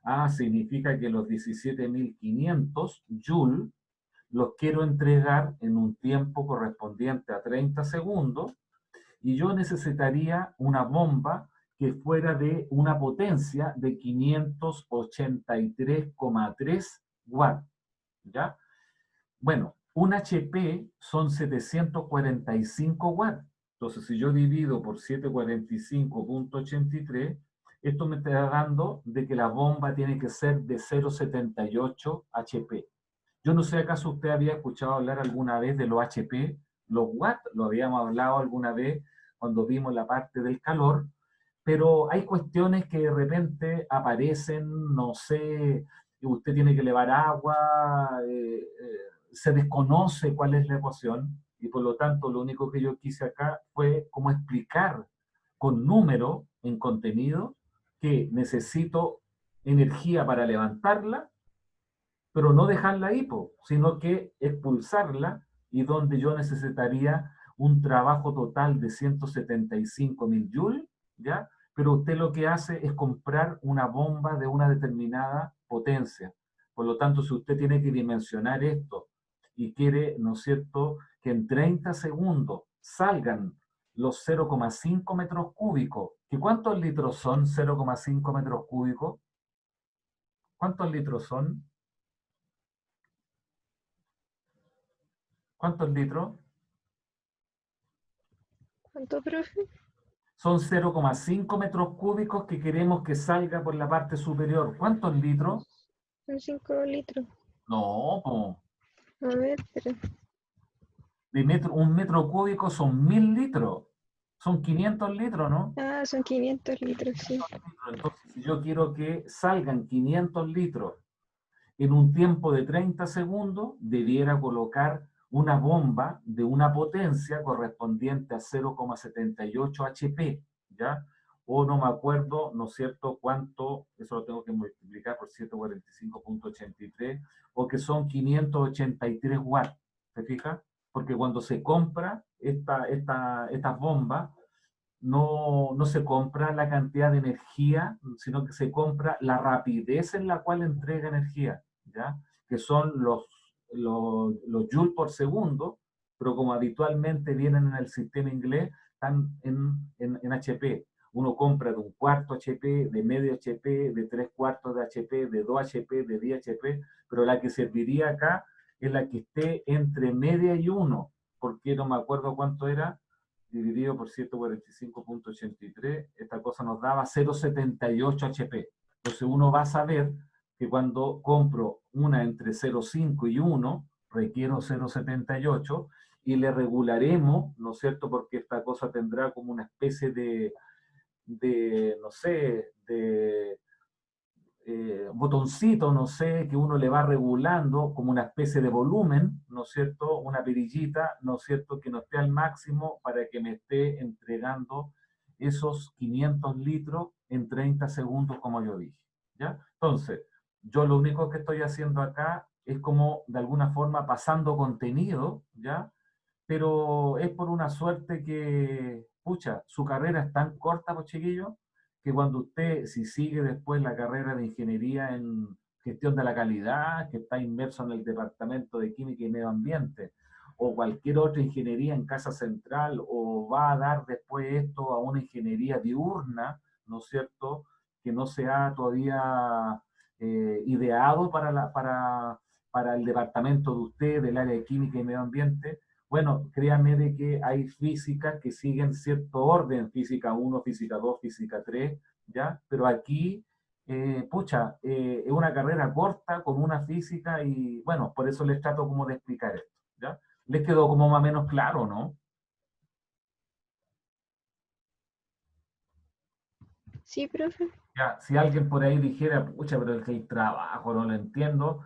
Ah, significa que los 17.500 joules los quiero entregar en un tiempo correspondiente a 30 segundos, y yo necesitaría una bomba que fuera de una potencia de 583,3 watts, ¿ya? Bueno, un HP son 745 watts. Entonces, si yo divido por 745.83, esto me está dando de que la bomba tiene que ser de 0,78 HP. Yo no sé, ¿acaso usted había escuchado hablar alguna vez de los HP? Los watts, lo habíamos hablado alguna vez cuando vimos la parte del calor, pero hay cuestiones que de repente aparecen, no sé, usted tiene que elevar agua, se desconoce cuál es la ecuación, y por lo tanto lo único que yo quise acá fue como explicar con número en contenido que necesito energía para levantarla, pero no dejarla ahí, sino que expulsarla, y donde yo necesitaría un trabajo total de 175.000 joules, ¿ya? Pero usted lo que hace es comprar una bomba de una determinada potencia. Por lo tanto, si usted tiene que dimensionar esto y quiere, ¿no es cierto?, que en 30 segundos salgan los 0,5 metros cúbicos, ¿que cuántos litros son 0,5 metros cúbicos? ¿Cuántos litros son? ¿Cuántos litros? ¿Cuánto, profe? Son 0,5 metros cúbicos que queremos que salga por la parte superior. ¿Cuántos litros? Son 5 litros. No, A ver, pero... un metro cúbico son 1000 litros. Son 500 litros, ¿no? Ah, son 500 litros, sí. Entonces, si yo quiero que salgan 500 litros en un tiempo de 30 segundos, debiera colocar una bomba de una potencia correspondiente a 0,78 HP, ¿ya? O no me acuerdo, ¿no es cierto?, cuánto, eso lo tengo que multiplicar por 145.83, o que son 583 watts, ¿se fija? Porque cuando se compra estas bombas, no se compra la cantidad de energía, sino que se compra la rapidez en la cual entrega energía, ¿ya? Que son los joules por segundo, pero como habitualmente vienen en el sistema inglés, están en HP. Uno compra de 1/4 HP, de medio HP, de 3/4 de HP, de 2 HP, de 10 HP, pero la que serviría acá es la que esté entre media y 1, porque no me acuerdo cuánto era, dividido por 145.83, esta cosa nos daba 0,78 HP. Entonces uno va a saber que cuando compro una entre 0,5 y 1, requiero 0,78, y le regularemos, ¿no es cierto?, porque esta cosa tendrá como una especie de no sé, botoncito, no sé, que uno le va regulando como una especie de volumen, ¿no es cierto? Una perillita, ¿no es cierto? Que no esté al máximo para que me esté entregando esos 500 litros en 30 segundos, como yo dije, ¿ya? Entonces, yo lo único que estoy haciendo acá es como, de alguna forma, pasando contenido, ¿ya? Pero es por una suerte que, pucha, su carrera es tan corta, pues chiquillos, que cuando usted, si sigue después la carrera de ingeniería en gestión de la calidad, que está inmerso en el departamento de química y medio ambiente, o cualquier otra ingeniería en casa central, o va a dar después esto a una ingeniería diurna, ¿no es cierto?, que no se ha todavía ideado para el departamento de usted, del área de química y medio ambiente. Bueno, créanme de que hay físicas que siguen cierto orden, física 1, física 2, física 3, ¿ya? Pero aquí, pucha, es una carrera corta con una física y, bueno, por eso les trato como de explicar esto, ¿ya? ¿Les quedó como más o menos claro, no? Sí, profe. Ya, si alguien por ahí dijera, pucha, pero es que el trabajo no lo entiendo,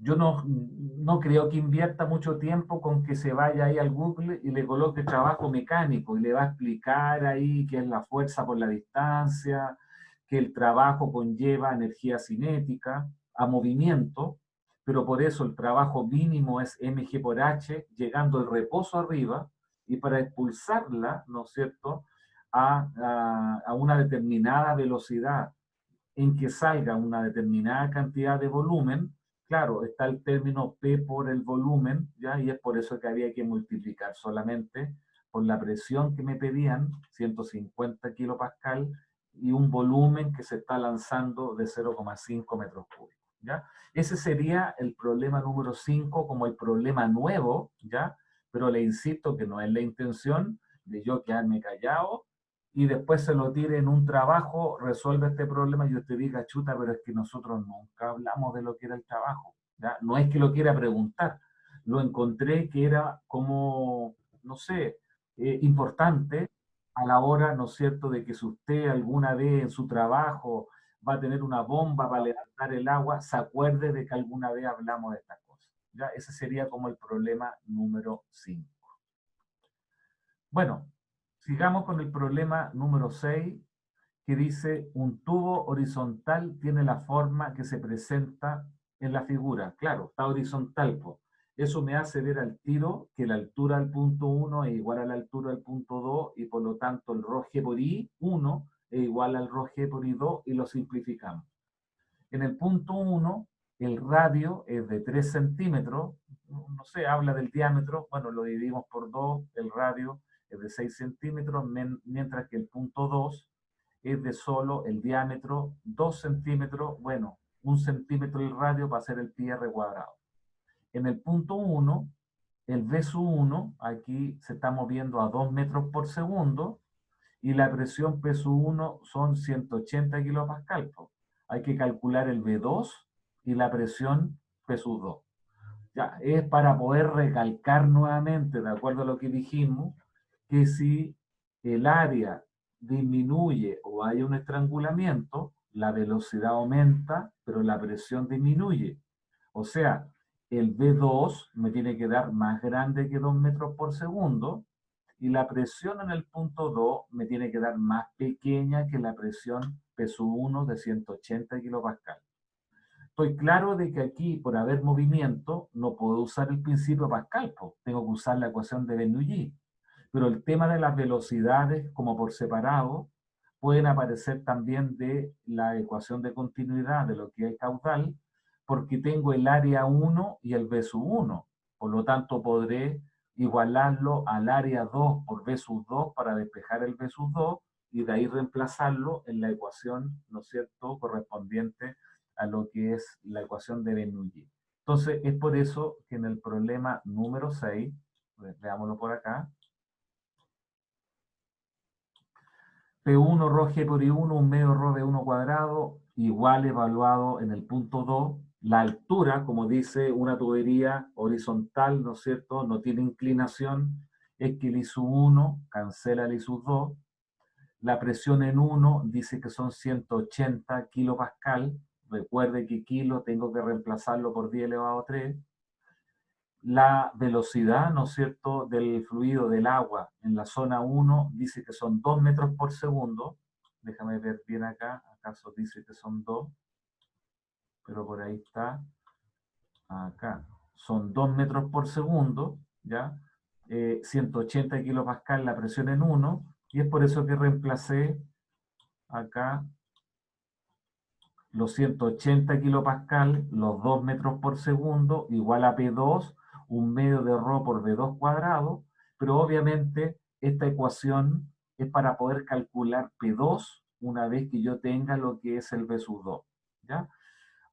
yo no creo que invierta mucho tiempo con que se vaya ahí al Google y le coloque trabajo mecánico y le va a explicar ahí qué es la fuerza por la distancia, que el trabajo conlleva energía cinética a movimiento, pero por eso el trabajo mínimo es mg por h, llegando el reposo arriba, y para expulsarla, ¿no es cierto?, a una determinada velocidad en que salga una determinada cantidad de volumen, claro, está el término P por el volumen, ¿ya? Y es por eso que había que multiplicar solamente por la presión que me pedían, 150 kilopascal, y un volumen que se está lanzando de 0,5 metros cúbicos, ¿ya? Ese sería el problema número 5 como el problema nuevo, ¿ya? Pero le insisto que no es la intención de yo quedarme callado y después se lo tire en un trabajo, resuelve este problema y usted diga, chuta, pero es que nosotros nunca hablamos de lo que era el trabajo, ¿ya? No es que lo quiera preguntar, lo encontré que era como, no sé, importante a la hora, ¿no es cierto?, de que si usted alguna vez en su trabajo va a tener una bomba para levantar el agua, se acuerde de que alguna vez hablamos de estas cosas, ¿ya? Ese sería como el problema número 5. Bueno, sigamos con el problema número 6, que dice, un tubo horizontal tiene la forma que se presenta en la figura. Claro, está horizontal, po. Eso me hace ver al tiro que la altura del punto 1 es igual a la altura del punto 2 y por lo tanto el rho g por i 1 es igual al rho g por i 2 y lo simplificamos. En el punto 1, el radio es de 3 centímetros, no sé, habla del diámetro, bueno, lo dividimos por 2, el radio es de 6 centímetros, mientras que el punto 2 es de solo el diámetro 2 centímetros, bueno, 1 centímetro el radio va a ser el pi r cuadrado. En el punto 1, el V sub 1, aquí se está moviendo a 2 metros por segundo, y la presión P sub 1 son 180 kilopascal. Hay que calcular el V2 y la presión P sub 2. Ya, es para poder recalcar nuevamente, de acuerdo a lo que dijimos, que si el área disminuye o hay un estrangulamiento, la velocidad aumenta, pero la presión disminuye. O sea, el V2 me tiene que dar más grande que 2 metros por segundo y la presión en el punto 2 me tiene que dar más pequeña que la presión P1 de 180 kilopascal. Estoy claro de que aquí, por haber movimiento, no puedo usar el principio Pascal, tengo que usar la ecuación de Bernoulli. Pero el tema de las velocidades, como por separado, pueden aparecer también de la ecuación de continuidad de lo que es caudal, porque tengo el área 1 y el B sub 1. Por lo tanto, podré igualarlo al área 2 por B sub 2 para despejar el B sub 2 y de ahí reemplazarlo en la ecuación, ¿no es cierto?, correspondiente a lo que es la ecuación de Bernoulli. Entonces, es por eso que en el problema número 6, veámoslo por acá, P1 rho G por I1, un medio rho V1 cuadrado, igual evaluado en el punto 2, la altura, como dice una tubería horizontal, ¿no es cierto?, no tiene inclinación, es que el I sub 1 cancela el I sub 2, la presión en 1 dice que son 180 kilopascal, recuerde que kilo tengo que reemplazarlo por 10 elevado a 3. La velocidad, ¿no es cierto?, del fluido del agua en la zona 1 dice que son 2 metros por segundo. Déjame ver bien acá, acaso dice que son 2, pero por ahí está, acá. Son 2 metros por segundo, ¿ya? 180 kilopascal la presión en 1, y es por eso que reemplacé acá los 180 kilopascal, los 2 metros por segundo, igual a P2, un medio de ρ por V2 cuadrado, pero obviamente esta ecuación es para poder calcular P2 una vez que yo tenga lo que es el V sub 2, ¿ya?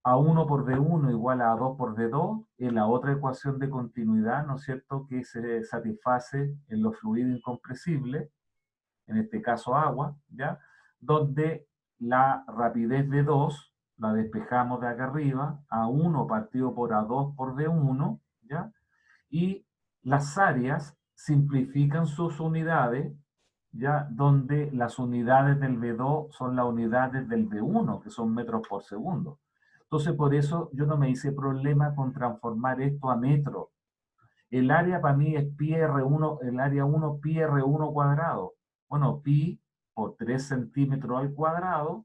A1 por D1 igual a A2 por D2 es la otra ecuación de continuidad, ¿no es cierto?, que se satisface en los fluidos incompresibles, en este caso agua, ¿ya?, donde la rapidez V2 la despejamos de acá arriba, A1 partido por A2 por D1, ¿ya?, y las áreas simplifican sus unidades, ¿ya?, donde las unidades del V2 son las unidades del V1, que son metros por segundo. Entonces, por eso yo no me hice problema con transformar esto a metro. El área para mí es pi R1, el área 1 pi R1 cuadrado. Bueno, pi por 3 centímetros al cuadrado,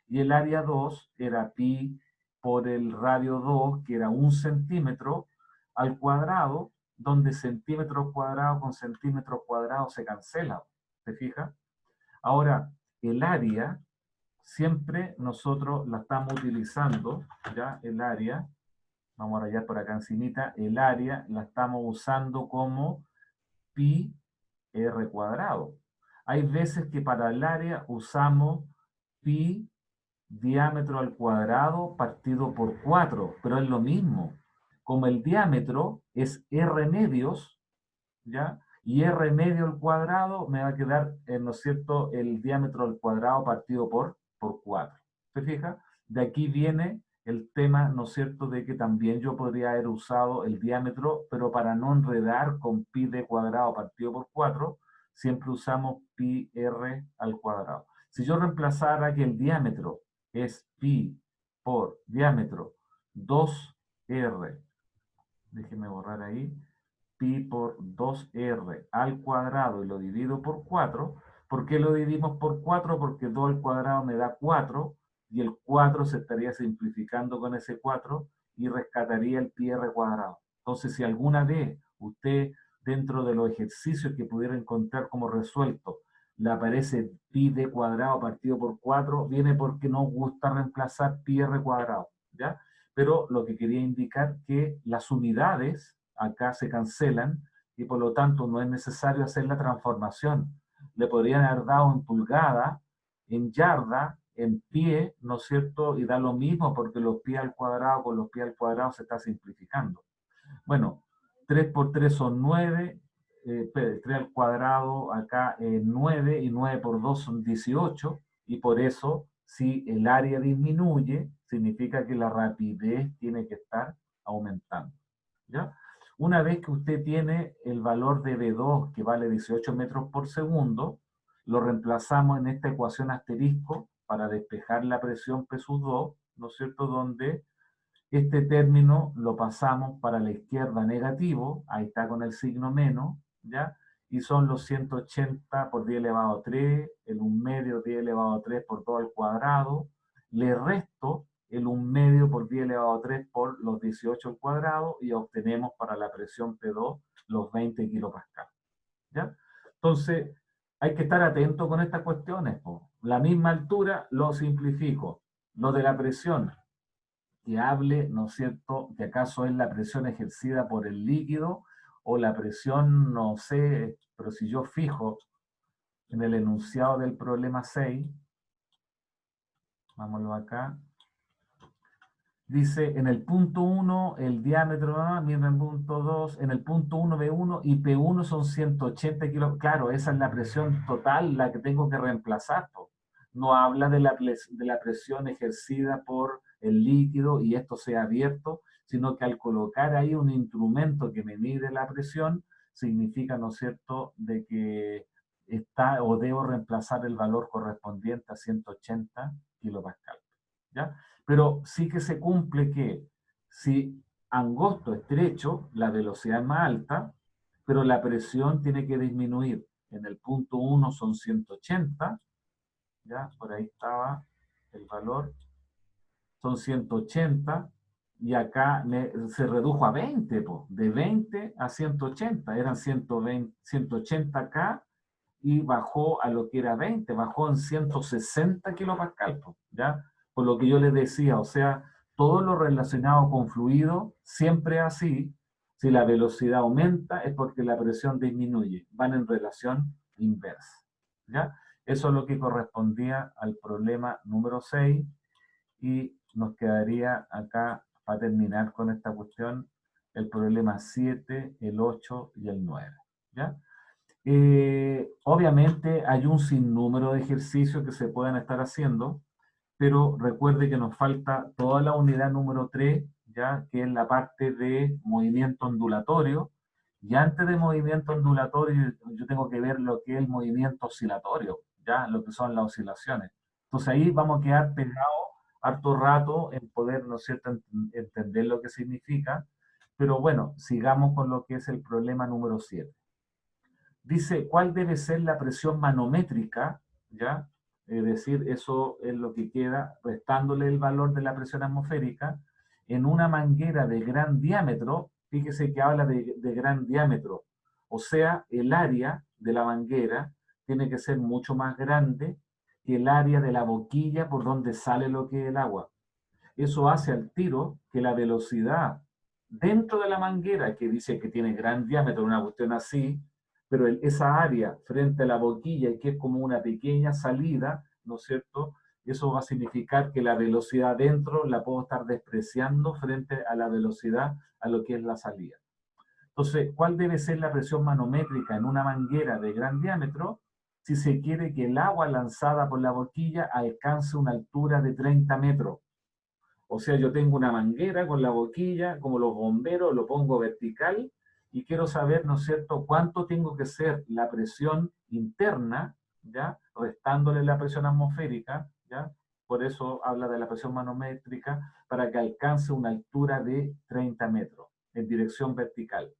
y el área 2 era pi por el radio 2, que era 1 centímetro al cuadrado, donde centímetros cuadrados con centímetros cuadrados se cancelan. ¿Te fijas? Ahora, el área, siempre nosotros la estamos utilizando, ¿ya? El área, vamos a rayar por acá encimita, el área la estamos usando como pi r cuadrado. Hay veces que para el área usamos pi diámetro al cuadrado partido por 4, pero es lo mismo. Como el diámetro es r medios, ¿ya? Y r medio al cuadrado me va a quedar, ¿no es cierto?, el diámetro al cuadrado partido por 4. ¿Se fija? De aquí viene el tema, ¿no es cierto?, de que también yo podría haber usado el diámetro, pero para no enredar con pi d cuadrado partido por 4, siempre usamos pi r al cuadrado. Si yo reemplazara que el diámetro es pi por diámetro 2r, déjeme borrar ahí, pi por 2r al cuadrado y lo divido por 4. ¿Por qué lo dividimos por 4? Porque 2 al cuadrado me da 4, y el 4 se estaría simplificando con ese 4 y rescataría el pi r cuadrado. Entonces, si alguna vez usted, dentro de los ejercicios que pudiera encontrar como resuelto, le aparece pi d cuadrado partido por 4, viene porque nos gusta reemplazar pi r cuadrado, ¿ya? Pero lo que quería indicar que las unidades acá se cancelan, y por lo tanto no es necesario hacer la transformación. Le podrían haber dado en pulgada, en yarda, en pie, ¿no es cierto? Y da lo mismo porque los pies al cuadrado con los pies al cuadrado se está simplificando. Bueno, 3 por 3 son 9, 3 al cuadrado acá es 9, y 9 por 2 son 18, y por eso, si el área disminuye, significa que la rapidez tiene que estar aumentando, ¿ya? Una vez que usted tiene el valor de V2, que vale 18 metros por segundo, lo reemplazamos en esta ecuación asterisco para despejar la presión P sub 2, ¿no es cierto?, donde este término lo pasamos para la izquierda negativo, ahí está con el signo menos, ¿ya? Y son los 180 por 10 elevado a 3, el 1 medio 10 elevado a 3 por 2 al cuadrado, le resto el 1 medio por 10 elevado a 3 por los 18 al cuadrado, y obtenemos para la presión P2 los 20 kilopascal, ¿ya? Entonces, hay que estar atento con estas cuestiones, po. La misma altura lo simplifico. Lo de la presión, que hable, ¿no es cierto?, que acaso es la presión ejercida por el líquido o la presión, no sé, pero si yo fijo en el enunciado del problema 6, vámonos acá, dice en el punto 1 el diámetro, mientras en el punto 2, en el punto 1 V1 y P1 son 180 kilos. Claro, esa es la presión total, la que tengo que reemplazar, po. No habla de la presión ejercida por el líquido y esto sea abierto, sino que al colocar ahí un instrumento que me mide la presión, significa, ¿no es cierto?, de que está o debo reemplazar el valor correspondiente a 180 kilopascal, ¿ya? Pero sí que se cumple que si angosto, estrecho, la velocidad es más alta, pero la presión tiene que disminuir. En el punto 1 son 180, ya, por ahí estaba el valor, son 180, y acá se redujo a 20, po, de 20 a 180, eran 120, 180 acá, y bajó a lo que era 20, bajó en 160 kilopascal, po, ¿ya? Por lo que yo les decía, o sea, todo lo relacionado con fluido, siempre así, si la velocidad aumenta es porque la presión disminuye, van en relación inversa, ¿ya? Eso es lo que correspondía al problema número 6, y nos quedaría acá, para terminar con esta cuestión, el problema 7, el 8 y el 9, ¿ya? Obviamente hay un sinnúmero de ejercicios que se pueden estar haciendo, pero recuerde que nos falta toda la unidad número 3, ¿ya? Que es la parte de movimiento ondulatorio, y antes de movimiento ondulatorio yo tengo que ver lo que es el movimiento oscilatorio, ¿ya? Lo que son las oscilaciones. Entonces ahí vamos a quedar pegados harto rato en poder, ¿no es cierto?, entender lo que significa, pero bueno, sigamos con lo que es el problema número 7. Dice, ¿cuál debe ser la presión manométrica? ¿Ya? Es decir, eso es lo que queda restándole el valor de la presión atmosférica en una manguera de gran diámetro. Fíjese que habla de gran diámetro. O sea, el área de la manguera tiene que ser mucho más grande que el área de la boquilla por donde sale lo que es el agua. Eso hace al tiro que la velocidad dentro de la manguera, que dice que tiene gran diámetro, una cuestión así, pero esa área frente a la boquilla, que es como una pequeña salida, ¿no es cierto? Eso va a significar que la velocidad dentro la puedo estar despreciando frente a la velocidad a lo que es la salida. Entonces, ¿cuál debe ser la presión manométrica en una manguera de gran diámetro si se quiere que el agua lanzada por la boquilla alcance una altura de 30 metros? O sea, yo tengo una manguera con la boquilla, como los bomberos, lo pongo vertical y quiero saber, ¿no es cierto?, cuánto tengo que ser la presión interna, ¿ya? Restándole la presión atmosférica, ¿ya? Por eso habla de la presión manométrica, para que alcance una altura de 30 metros en dirección vertical.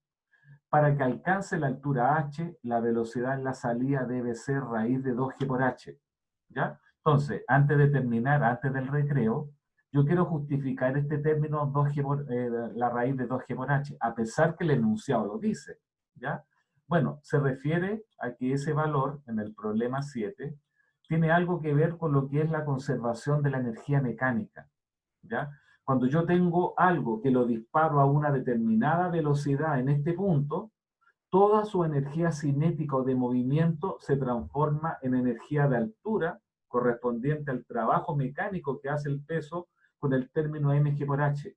Para que alcance la altura h, la velocidad en la salida debe ser raíz de 2g por h, ¿ya? Entonces, antes de terminar, antes del recreo, yo quiero justificar este término 2G por, la raíz de 2G por H, a pesar que el enunciado lo dice, ¿ya? Bueno, se refiere a que ese valor, en el problema 7, tiene algo que ver con lo que es la conservación de la energía mecánica, ¿ya? Cuando yo tengo algo que lo disparo a una determinada velocidad en este punto, toda su energía cinética o de movimiento se transforma en energía de altura correspondiente al trabajo mecánico que hace el peso con el término mg por h.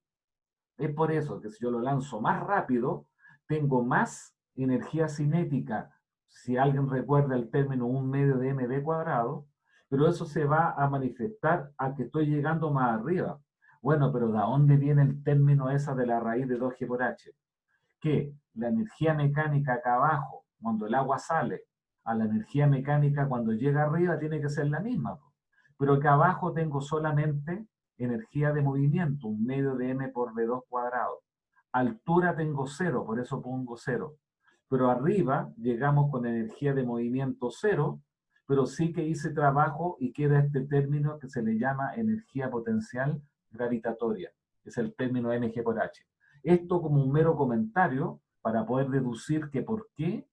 Es por eso que si yo lo lanzo más rápido, tengo más energía cinética, si alguien recuerda el término 1/2 de mv cuadrado, pero eso se va a manifestar a que estoy llegando más arriba. Bueno, pero ¿de dónde viene el término esa de la raíz de 2g por h? Que la energía mecánica acá abajo, cuando el agua sale, a la energía mecánica cuando llega arriba tiene que ser la misma. Pero acá abajo tengo solamente energía de movimiento, 1/2 de m por v2 cuadrado. Altura tengo 0, por eso pongo 0. Pero arriba llegamos con energía de movimiento 0, pero sí que hice trabajo y queda este término que se le llama energía potencial gravitatoria, que es el término mg por h. Esto como un mero comentario para poder deducir que por qué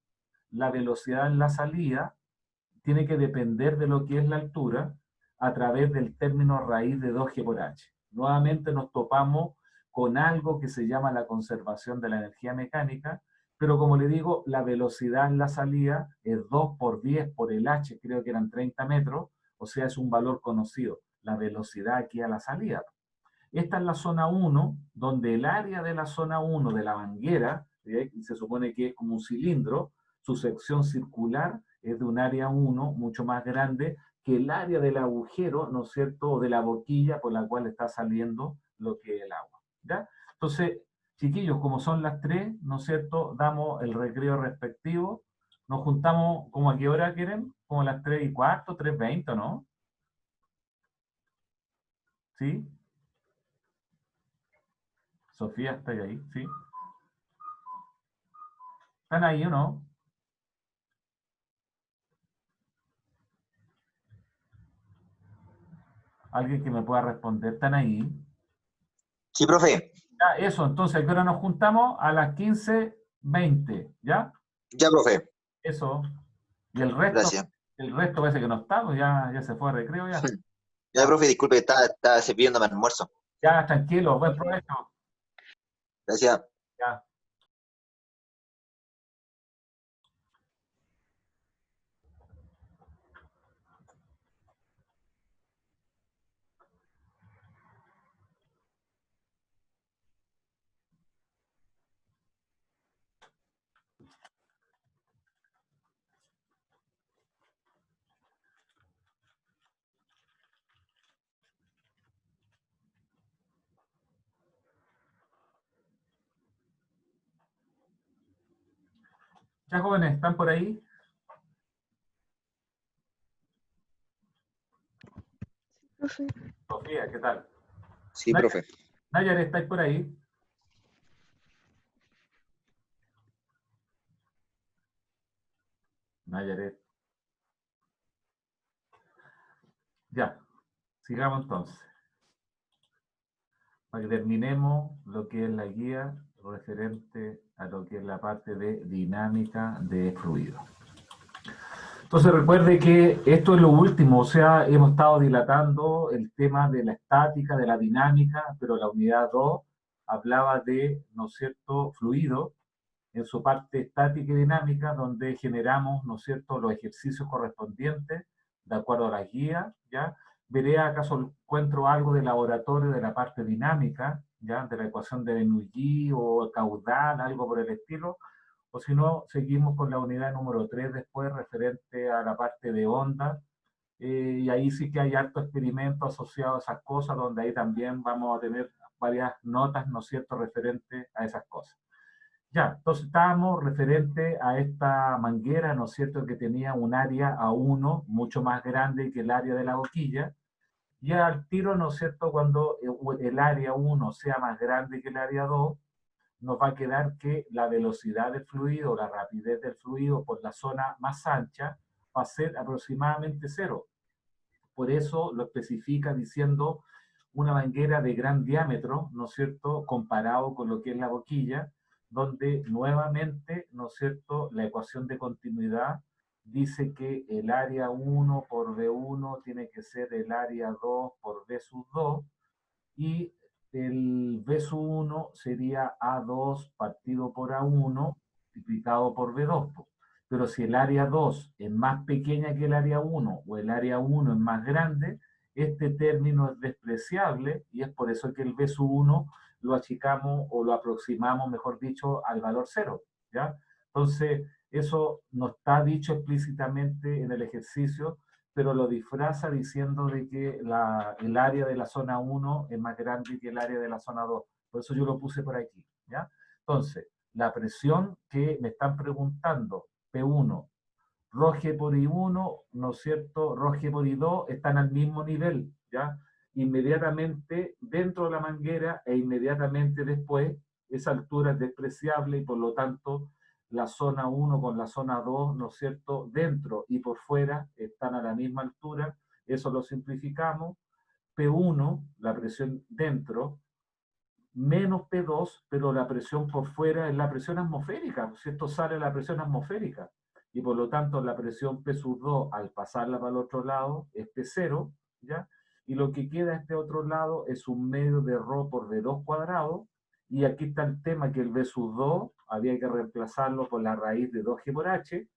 la velocidad en la salida tiene que depender de lo que es la altura a través del término raíz de 2g por h. Nuevamente nos topamos con algo que se llama la conservación de la energía mecánica, pero como le digo, la velocidad en la salida es 2 por 10 por el h, creo que eran 30 metros, o sea, es un valor conocido, la velocidad aquí a la salida. Esta es la zona 1, donde el área de la zona 1 de la manguera, se supone que es como un cilindro, su sección circular es de un área 1 mucho más grande que el área del agujero, ¿no es cierto?, o de la boquilla por la cual está saliendo lo que es el agua, ¿ya? Entonces, chiquillos, como son las 3, ¿no es cierto?, damos el recreo respectivo, nos juntamos, ¿como a qué hora quieren? Como a las 3:15, 3:20, ¿no? ¿Sí? Sofía, ¿está ahí? ¿Sí? ¿Están ahí o no? Alguien que me pueda responder, ¿están ahí? Sí, profe. Ya, eso, entonces, ¿a qué hora nos juntamos? A las 15:20, ¿ya? Ya, profe. Eso. Y Gracias. el resto parece que no está, pues ya se fue a recreo ya. Ya, profe, disculpe, estaba sirviéndome almuerzo. Ya, tranquilo, buen provecho. Gracias. Ya. Ya, jóvenes, ¿están por ahí? Profe. Sofía, ¿qué tal? Sí, profe. Nayar, ¿estáis por ahí? Nayaret. Ya, sigamos entonces. Para que terminemos lo que es la guía referente a lo que es la parte de dinámica de fluido. Entonces recuerde que esto es lo último, o sea, hemos estado dilatando el tema de la estática, de la dinámica, pero la unidad 2 hablaba de, ¿no es cierto?, fluido, en su parte estática y dinámica, donde generamos, ¿no es cierto?, los ejercicios correspondientes, de acuerdo a la guía, ¿ya? Veré acaso encuentro algo de laboratorio de la parte dinámica, ¿ya? De la ecuación de Bernoulli o caudal, algo por el estilo, o si no, seguimos con la unidad número 3 después, referente a la parte de onda, y ahí sí que hay harto experimento asociado a esas cosas, donde ahí también vamos a tener varias notas, ¿no es cierto?, referente a esas cosas. Ya, entonces estábamos referente a esta manguera, ¿no es cierto?, que tenía un área A1 mucho más grande que el área de la boquilla, y al tiro, ¿no es cierto?, cuando el área 1 sea más grande que el área 2, nos va a quedar que la velocidad del fluido, la rapidez del fluido por la zona más ancha va a ser aproximadamente cero. Por eso lo especifica diciendo una manguera de gran diámetro, ¿no es cierto?, comparado con lo que es la boquilla, donde nuevamente, ¿no es cierto?, la ecuación de continuidad dice que el área 1 por B1 tiene que ser el área 2 por B sub 2, y el B sub 1 sería A2 partido por A1 multiplicado por B2. Pero si el área 2 es más pequeña que el área 1 o el área 1 es más grande, este término es despreciable y es por eso que el B sub 1 lo achicamos o lo aproximamos, mejor dicho, al valor 0. ¿Ya? Entonces, eso no está dicho explícitamente en el ejercicio, pero lo disfraza diciendo de que el área de la zona 1 es más grande que el área de la zona 2. Por eso yo lo puse por aquí. ¿Ya? Entonces, la presión que me están preguntando, P1, Roge por I1, ¿no es cierto?, Roge por I2 están al mismo nivel, ¿ya? Inmediatamente dentro de la manguera e inmediatamente después, esa altura es despreciable y por lo tanto la zona 1 con la zona 2, ¿no es cierto?, dentro y por fuera están a la misma altura, eso lo simplificamos. P1, la presión dentro, menos P2, pero la presión por fuera es la presión atmosférica, si esto sale la presión atmosférica, y por lo tanto la presión P sub 2 al pasarla para el otro lado es P0, ¿ya? Y lo que queda a este otro lado es un medio de ρ por V2 cuadrado, y aquí está el tema que el V sub 2 había que reemplazarlo por la raíz de 2G por H,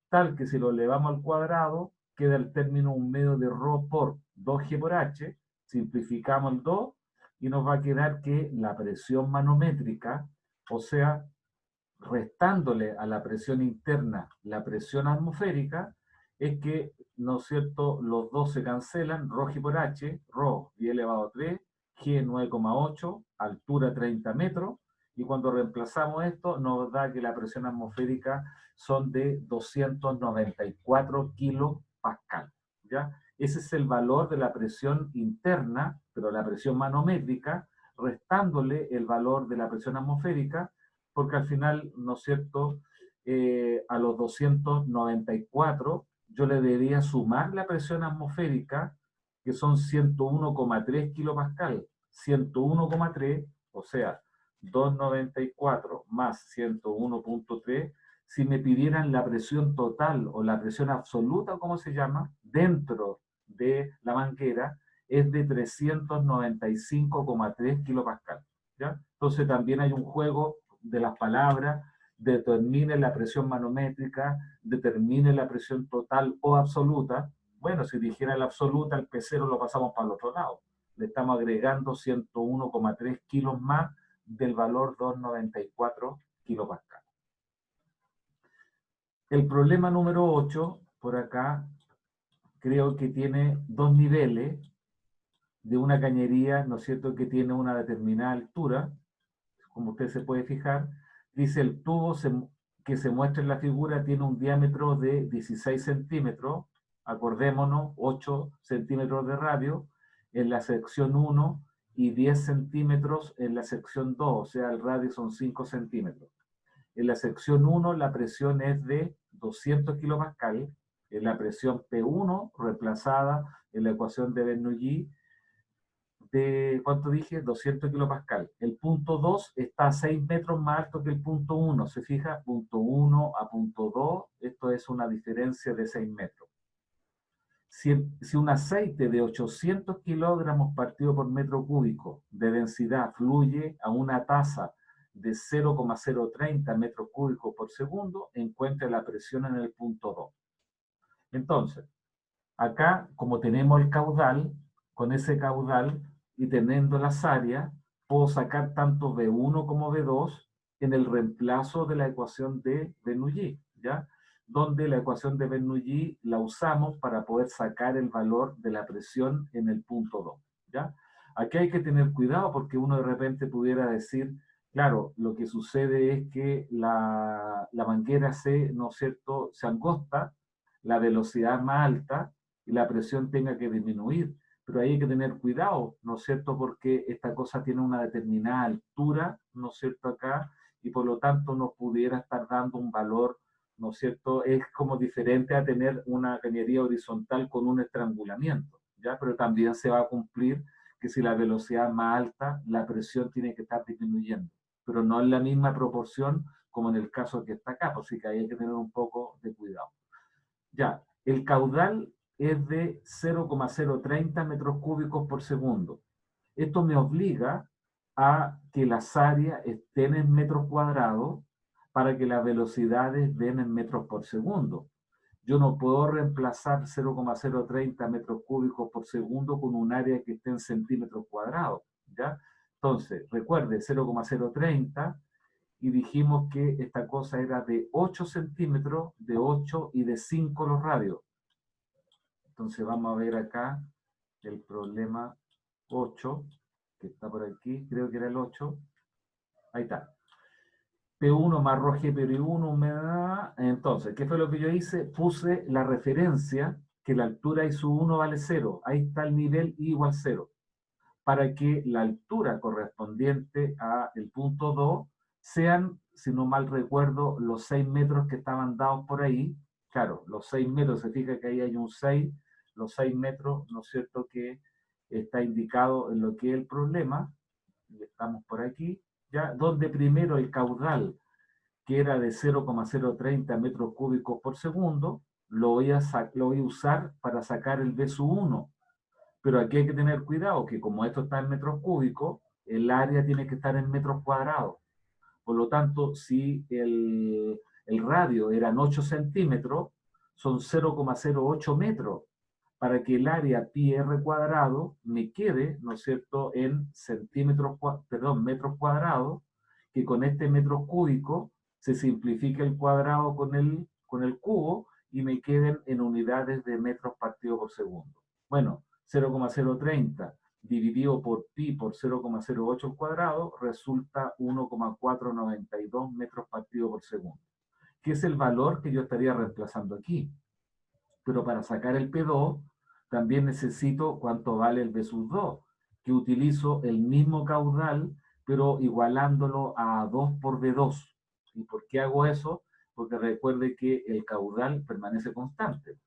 tal que si lo elevamos al cuadrado, queda el término un medio de ρ por 2G por H, simplificamos el 2, y nos va a quedar que la presión manométrica, o sea, restándole a la presión interna la presión atmosférica, es que, ¿no es cierto?, los dos se cancelan, ρg por h, ρ 10 elevado a 3, g 9,8, altura 30 metros, y cuando reemplazamos esto nos da que la presión atmosférica son de 294 kilopascal, ¿ya? Ese es el valor de la presión interna, pero la presión manométrica restándole el valor de la presión atmosférica, porque al final, ¿no es cierto?, a los 294 yo le debería sumar la presión atmosférica, que son 101,3 kilopascal, 101,3, o sea, 294 más 101,3, si me pidieran la presión total o la presión absoluta, como se llama, dentro de la manguera, es de 395,3 kilopascal. ¿Ya? Entonces también hay un juego de las palabras, determine la presión manométrica, determine la presión total o absoluta. Bueno, si dijera la absoluta, el P0 lo pasamos para el otro lado. Le estamos agregando 101,3 kilos más del valor 294 kilopascal. El problema número 8, por acá, creo que tiene dos niveles de una cañería, ¿no es cierto?, que tiene una determinada altura, como usted se puede fijar. Dice el tubo que se muestra en la figura tiene un diámetro de 16 centímetros, acordémonos, 8 centímetros de radio en la sección 1 y 10 centímetros en la sección 2, o sea, el radio son 5 centímetros. En la sección 1 la presión es de 200 kilopascal, en la presión P1 reemplazada en la ecuación de Bernoulli de, ¿cuánto dije? 200 kilopascal. El punto 2 está a 6 metros más alto que el punto 1. ¿Se fija? Punto 1 a punto 2, esto es una diferencia de 6 metros. Si un aceite de 800 kilogramos partido por metro cúbico de densidad fluye a una tasa de 0,030 metros cúbicos por segundo, encuentra la presión en el punto 2. Entonces, acá, como tenemos el caudal, con ese caudal y teniendo las áreas, puedo sacar tanto B1 como B2 en el reemplazo de la ecuación de Bernoulli, ¿ya? Donde la ecuación de Bernoulli la usamos para poder sacar el valor de la presión en el punto 2, ¿ya? Aquí hay que tener cuidado porque uno de repente pudiera decir, claro, lo que sucede es que la manguera ¿no es cierto?, se angosta, la velocidad más alta y la presión tenga que disminuir. Pero ahí hay que tener cuidado, ¿no es cierto?, porque esta cosa tiene una determinada altura, ¿no es cierto?, acá, y por lo tanto nos pudiera estar dando un valor, ¿no es cierto?, es como diferente a tener una cañería horizontal con un estrangulamiento, ¿ya? Pero también se va a cumplir que si la velocidad es más alta, la presión tiene que estar disminuyendo, pero no en la misma proporción como en el caso que está acá, así que ahí hay que tener un poco de cuidado. Ya, el caudal es de 0,030 metros cúbicos por segundo. Esto me obliga a que las áreas estén en metros cuadrados para que las velocidades den en metros por segundo. Yo no puedo reemplazar 0,030 metros cúbicos por segundo con un área que esté en centímetros cuadrados, ¿ya? Entonces, recuerde, 0,030, y dijimos que esta cosa era de 8 centímetros, de 8 y de 5 los radios. Entonces vamos a ver acá el problema 8, que está por aquí, creo que era el 8. Ahí está. P1 más ρg P1, humedad. Entonces, ¿qué fue lo que yo hice? Puse la referencia, que la altura I sub 1 vale 0. Ahí está el nivel I igual 0. Para que la altura correspondiente al punto 2 sean, si no mal recuerdo, los 6 metros que estaban dados por ahí. Claro, los 6 metros, se fija que ahí hay un 6, los 6 metros, ¿no es cierto?, que está indicado en lo que es el problema, y estamos por aquí, ya, donde primero el caudal, que era de 0,030 metros cúbicos por segundo, lo voy a usar para sacar el B sub 1. Pero aquí hay que tener cuidado, que como esto está en metros cúbicos, el área tiene que estar en metros cuadrados. Por lo tanto, si el radio eran 8 centímetros, son 0,08 metros, para que el área pi r cuadrado me quede, ¿no es cierto?, en metros cuadrados, que con este metro cúbico se simplifica el cuadrado con el cubo y me queden en unidades de metros partido por segundo. Bueno, 0,030 dividido por pi por 0,08 al cuadrado resulta 1,492 metros partido por segundo, que es el valor que yo estaría reemplazando aquí. Pero para sacar el P2 también necesito cuánto vale el B sub 2, que utilizo el mismo caudal, pero igualándolo a 2 por V2. ¿Y por qué hago eso? Porque recuerde que el caudal permanece constante.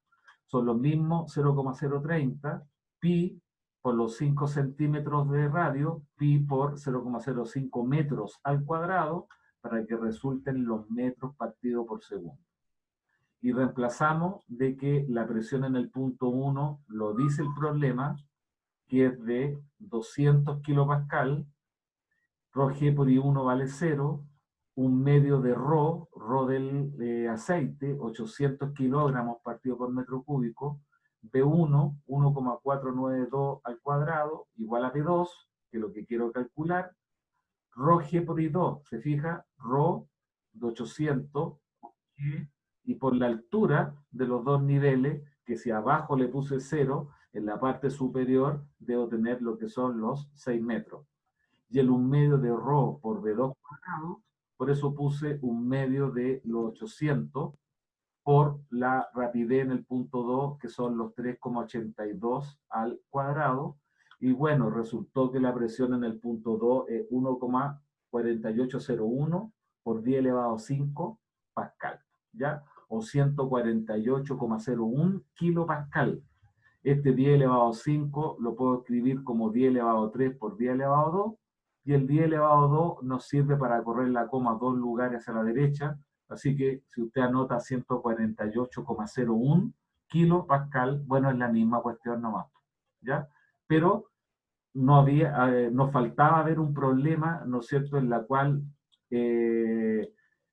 Son los mismos 0,030 pi por los 5 centímetros de radio, pi por 0,05 metros al cuadrado, para que resulten los metros partido por segundo. Y reemplazamos de que la presión en el punto 1 lo dice el problema, que es de 200 kilopascal, ρg por I1 vale 0, un medio de ρ del aceite, 800 kilogramos partido por metro cúbico, B1, 1,492 al cuadrado, igual a B2, que es lo que quiero calcular, ρg por I2, se fija, ρ de 800, y por la altura de los dos niveles, que si abajo le puse 0, en la parte superior debo tener lo que son los 6 metros. Y el 1 medio de ρ por V2 cuadrado, por eso puse 1 medio de los 800 por la rapidez en el punto 2, que son los 3,82 al cuadrado. Y bueno, resultó que la presión en el punto 2 es 1,4801 por 10 elevado a 5 pascal, ¿ya? O 148,01 kilopascal. Este 10 elevado a 5 lo puedo escribir como 10 elevado a 3 por 10 elevado a 2, y el 10 elevado a 2 nos sirve para correr la coma 2 lugares hacia la derecha, así que si usted anota 148,01 kilopascal, bueno, es la misma cuestión nomás, ¿ya? Pero no había, nos faltaba ver un problema, ¿no es cierto?, en la cual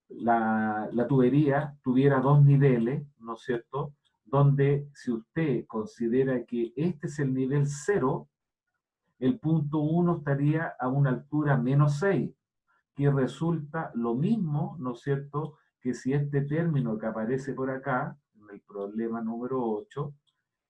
la tubería tuviera dos niveles, ¿no es cierto?, donde si usted considera que este es el nivel 0, el punto 1 estaría a una altura menos 6, que resulta lo mismo, ¿no es cierto?, que si este término que aparece por acá, en el problema número 8,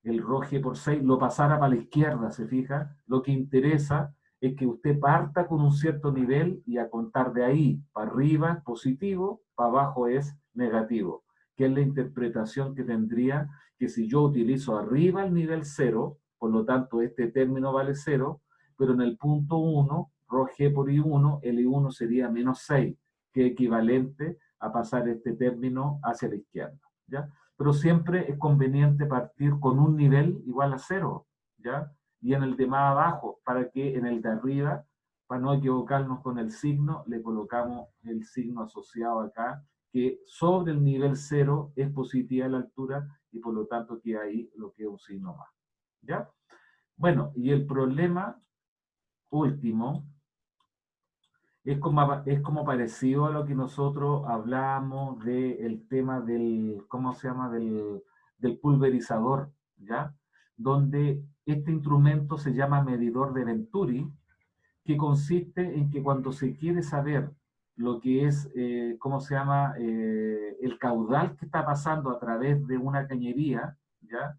el ρg por 6 lo pasara para la izquierda, ¿se fija? Lo que interesa es que usted parta con un cierto nivel y a contar de ahí para arriba es positivo, para abajo es negativo, que es la interpretación que tendría que si yo utilizo arriba el nivel 0, por lo tanto este término vale 0, pero en el punto 1, ρg por I1, el I1 sería menos 6, que es equivalente a pasar este término hacia la izquierda, ¿ya? Pero siempre es conveniente partir con un nivel igual a 0, ¿ya? Y en el de más abajo, para que en el de arriba, para no equivocarnos con el signo, le colocamos el signo asociado acá, que sobre el nivel 0 es positiva la altura, y por lo tanto queda ahí lo que es un signo más, ¿ya? Bueno, y el problema último es como parecido a lo que nosotros hablamos del tema del, ¿cómo se llama?, del pulverizador, ¿ya? Donde este instrumento se llama medidor de Venturi, que consiste en que cuando se quiere saber lo que es, ¿cómo se llama?, el caudal que está pasando a través de una cañería, ¿ya?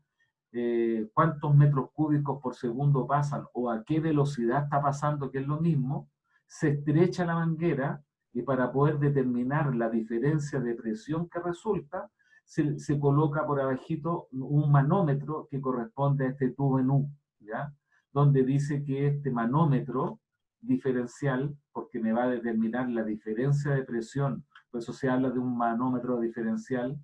Cuántos metros cúbicos por segundo pasan o a qué velocidad está pasando, que es lo mismo, se estrecha la manguera y para poder determinar la diferencia de presión que resulta, se coloca por abajito un manómetro que corresponde a este tubo en U, ¿ya? Donde dice que este manómetro diferencial, porque me va a determinar la diferencia de presión, por eso se habla de un manómetro diferencial,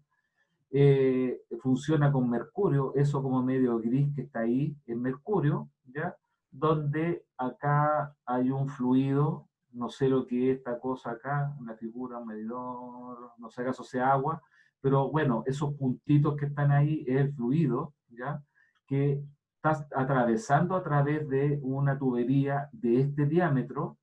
funciona con mercurio, eso como medio gris que está ahí es mercurio, ¿ya? Donde acá hay un fluido, no sé lo que es esta cosa acá, una figura, un medidor, no sé acaso sea agua, pero bueno, esos puntitos que están ahí es el fluido, ¿ya? Que está atravesando a través de una tubería de este diámetro,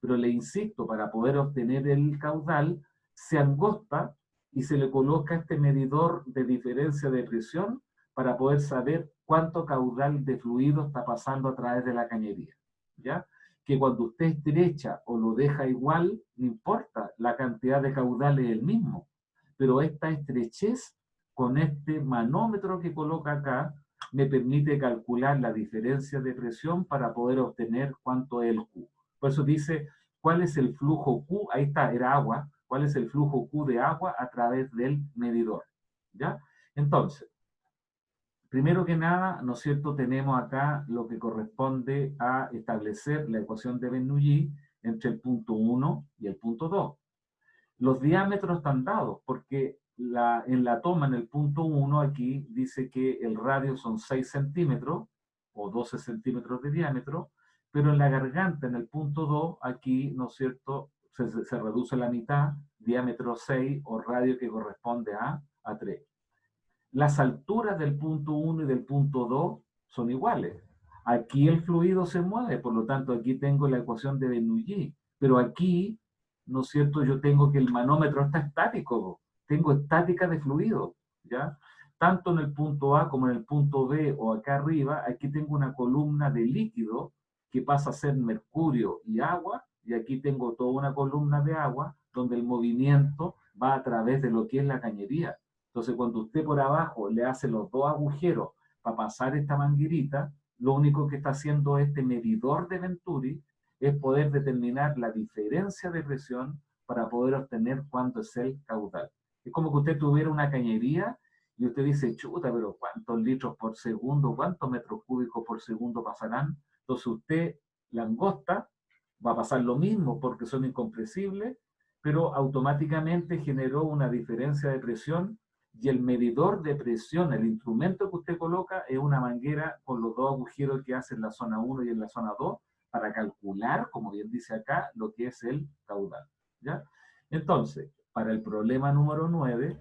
pero le insisto, para poder obtener el caudal, se angosta y se le coloca este medidor de diferencia de presión para poder saber cuánto caudal de fluido está pasando a través de la cañería, ¿ya? Que cuando usted estrecha o lo deja igual, no importa, la cantidad de caudal es el mismo, pero esta estrechez con este manómetro que coloca acá me permite calcular la diferencia de presión para poder obtener cuánto es el Q. Por eso dice, ¿cuál es el flujo Q? Ahí está, era agua. ¿Cuál es el flujo Q de agua a través del medidor? ¿Ya? Entonces, primero que nada, ¿no es cierto?, tenemos acá lo que corresponde a establecer la ecuación de Bernoulli entre el punto 1 y el punto 2. Los diámetros están dados, porque en la toma, en el punto 1, aquí dice que el radio son 6 centímetros, o 12 centímetros de diámetro, pero en la garganta, en el punto 2, aquí, ¿no es cierto?, se reduce la mitad, diámetro 6, o radio que corresponde a 3. Las alturas del punto 1 y del punto 2 son iguales. Aquí el fluido se mueve, por lo tanto aquí tengo la ecuación de Bernoulli, pero aquí, ¿no es cierto?, yo tengo que el manómetro está estático, tengo estática de fluido, ¿ya? Tanto en el punto A como en el punto B o acá arriba, aquí tengo una columna de líquido que pasa a ser mercurio y agua, y aquí tengo toda una columna de agua donde el movimiento va a través de lo que es la cañería. Entonces, cuando usted por abajo le hace los dos agujeros para pasar esta manguerita, lo único que está haciendo este medidor de Venturi es poder determinar la diferencia de presión para poder obtener cuánto es el caudal. Es como que usted tuviera una cañería y usted dice, chuta, pero ¿cuántos litros por segundo, cuántos metros cúbicos por segundo pasarán? Entonces usted, langosta, va a pasar lo mismo porque son incompresibles, pero automáticamente generó una diferencia de presión y el medidor de presión, el instrumento que usted coloca, es una manguera con los dos agujeros que hace en la zona 1 y en la zona 2 para calcular, como bien dice acá, lo que es el caudal, ¿ya? Entonces, para el problema número 9,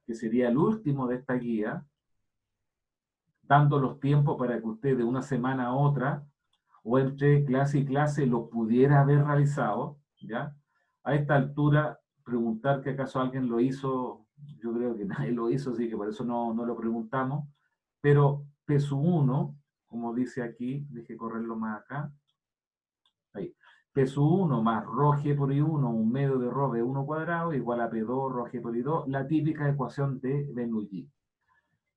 que sería el último de esta guía, dando los tiempos para que usted de una semana a otra, o entre clase y clase, lo pudiera haber realizado, ¿ya? A esta altura, preguntar que acaso alguien lo hizo, yo creo que nadie lo hizo, así que por eso no lo preguntamos, pero peso 1, como dice aquí, deje correrlo más acá, ahí, peso 1 más rho g por I1, un medio de rho V1 cuadrado, igual a P2 rho g por I2, la típica ecuación de Bernoulli.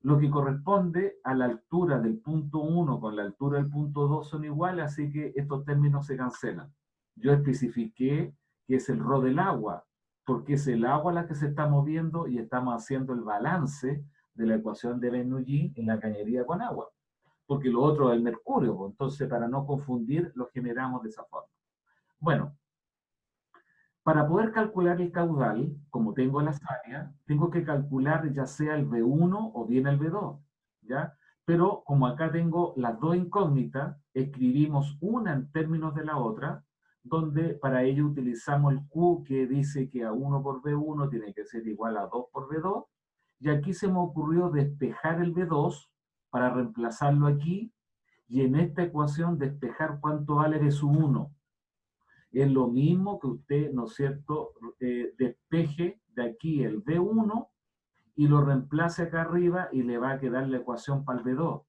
Lo que corresponde a la altura del punto 1 con la altura del punto 2 son iguales, así que estos términos se cancelan. Yo especifiqué que es el rho del agua, porque es el agua la que se está moviendo y estamos haciendo el balance de la ecuación de Bernoulli en la cañería con agua, porque lo otro es el mercurio, entonces para no confundir lo generamos de esa forma. Bueno, para poder calcular el caudal, como tengo las áreas, tengo que calcular ya sea el B1 o bien el B2, ¿ya? Pero como acá tengo las dos incógnitas, escribimos una en términos de la otra, donde para ello utilizamos el Q que dice que A1 por B1 tiene que ser igual a 2 por B2, y aquí se me ocurrió despejar el B2 para reemplazarlo aquí, y en esta ecuación despejar cuánto vale B sub 1. Es lo mismo que usted, ¿no es cierto?, despeje de aquí el B1 y lo reemplace acá arriba y le va a quedar la ecuación para el B2.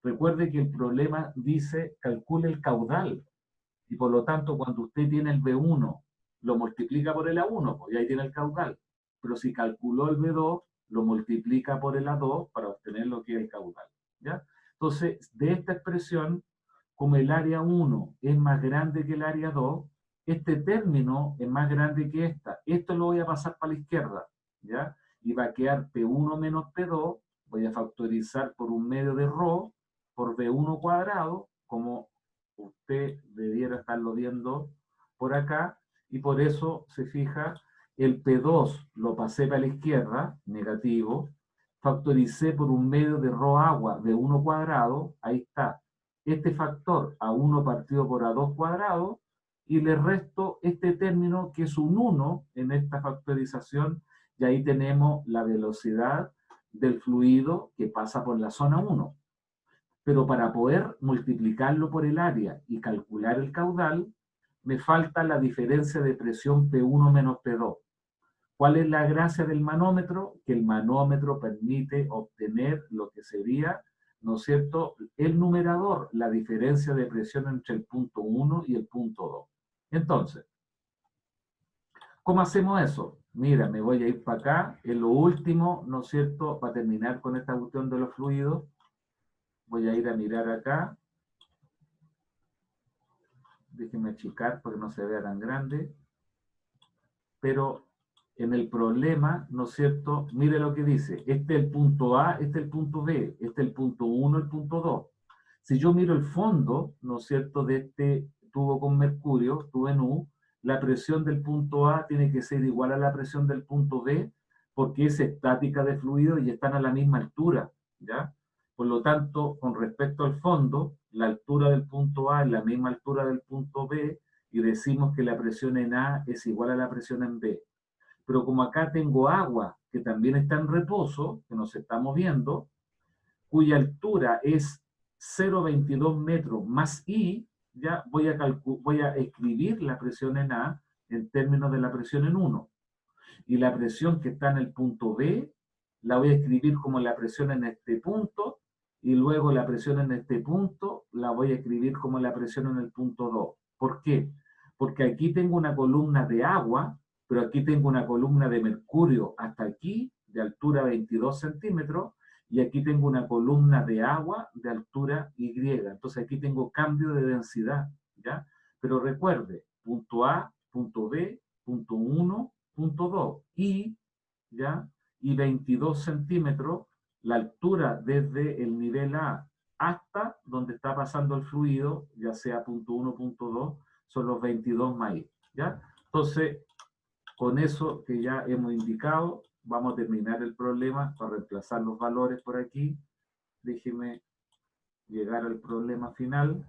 Recuerde que el problema dice calcule el caudal y por lo tanto cuando usted tiene el B1 lo multiplica por el A1, pues ahí tiene el caudal. Pero si calculó el B2, lo multiplica por el A2 para obtener lo que es el caudal, ¿ya? Entonces, de esta expresión, como el área 1 es más grande que el área 2, este término es más grande que esta. Esto lo voy a pasar para la izquierda, ¿ya? Y va a quedar P1 menos P2, voy a factorizar por un medio de rho, por B1 cuadrado, como usted debiera estarlo viendo por acá, y por eso se fija, el P2 lo pasé para la izquierda, negativo, factoricé por un medio de rho agua de 1 cuadrado, ahí está. Este factor A1 partido por A2 cuadrado, y le resto este término que es un 1 en esta factorización, y ahí tenemos la velocidad del fluido que pasa por la zona 1. Pero para poder multiplicarlo por el área y calcular el caudal, me falta la diferencia de presión P1 menos P2. ¿Cuál es la gracia del manómetro? Que el manómetro permite obtener lo que sería, ¿no es cierto?, el numerador, la diferencia de presión entre el punto 1 y el punto 2. Entonces, ¿cómo hacemos eso? Mira, me voy a ir para acá, en lo último, ¿no es cierto?, para terminar con esta cuestión de los fluidos, voy a ir a mirar acá. Déjenme achicar porque no se vea tan grande. Pero en el problema, ¿no es cierto? Mire lo que dice, este es el punto A, este es el punto B, este es el punto 1, el punto 2. Si yo miro el fondo, ¿no es cierto?, de este tubo con mercurio, tubo en U, la presión del punto A tiene que ser igual a la presión del punto B, porque es estática de fluido y están a la misma altura, ¿ya? Por lo tanto, con respecto al fondo, la altura del punto A es la misma altura del punto B, y decimos que la presión en A es igual a la presión en B. Pero como acá tengo agua que también está en reposo, que nos está moviendo, cuya altura es 0,22 metros más I, ya voy a escribir la presión en A en términos de la presión en 1. Y la presión que está en el punto B, la voy a escribir como la presión en este punto, y luego la presión en este punto, la voy a escribir como la presión en el punto 2. ¿Por qué? Porque aquí tengo una columna de agua, pero aquí tengo una columna de mercurio hasta aquí, de altura 22 centímetros, y aquí tengo una columna de agua de altura Y. Entonces aquí tengo cambio de densidad, ¿ya? Pero recuerde, punto A, punto B, punto 1, punto 2, y, ¿ya? Y 22 centímetros, la altura desde el nivel A hasta donde está pasando el fluido, ya sea punto 1, punto 2, son los 22 más I, ¿ya? Entonces, con eso que ya hemos indicado, vamos a terminar el problema para reemplazar los valores por aquí. Déjeme llegar al problema final.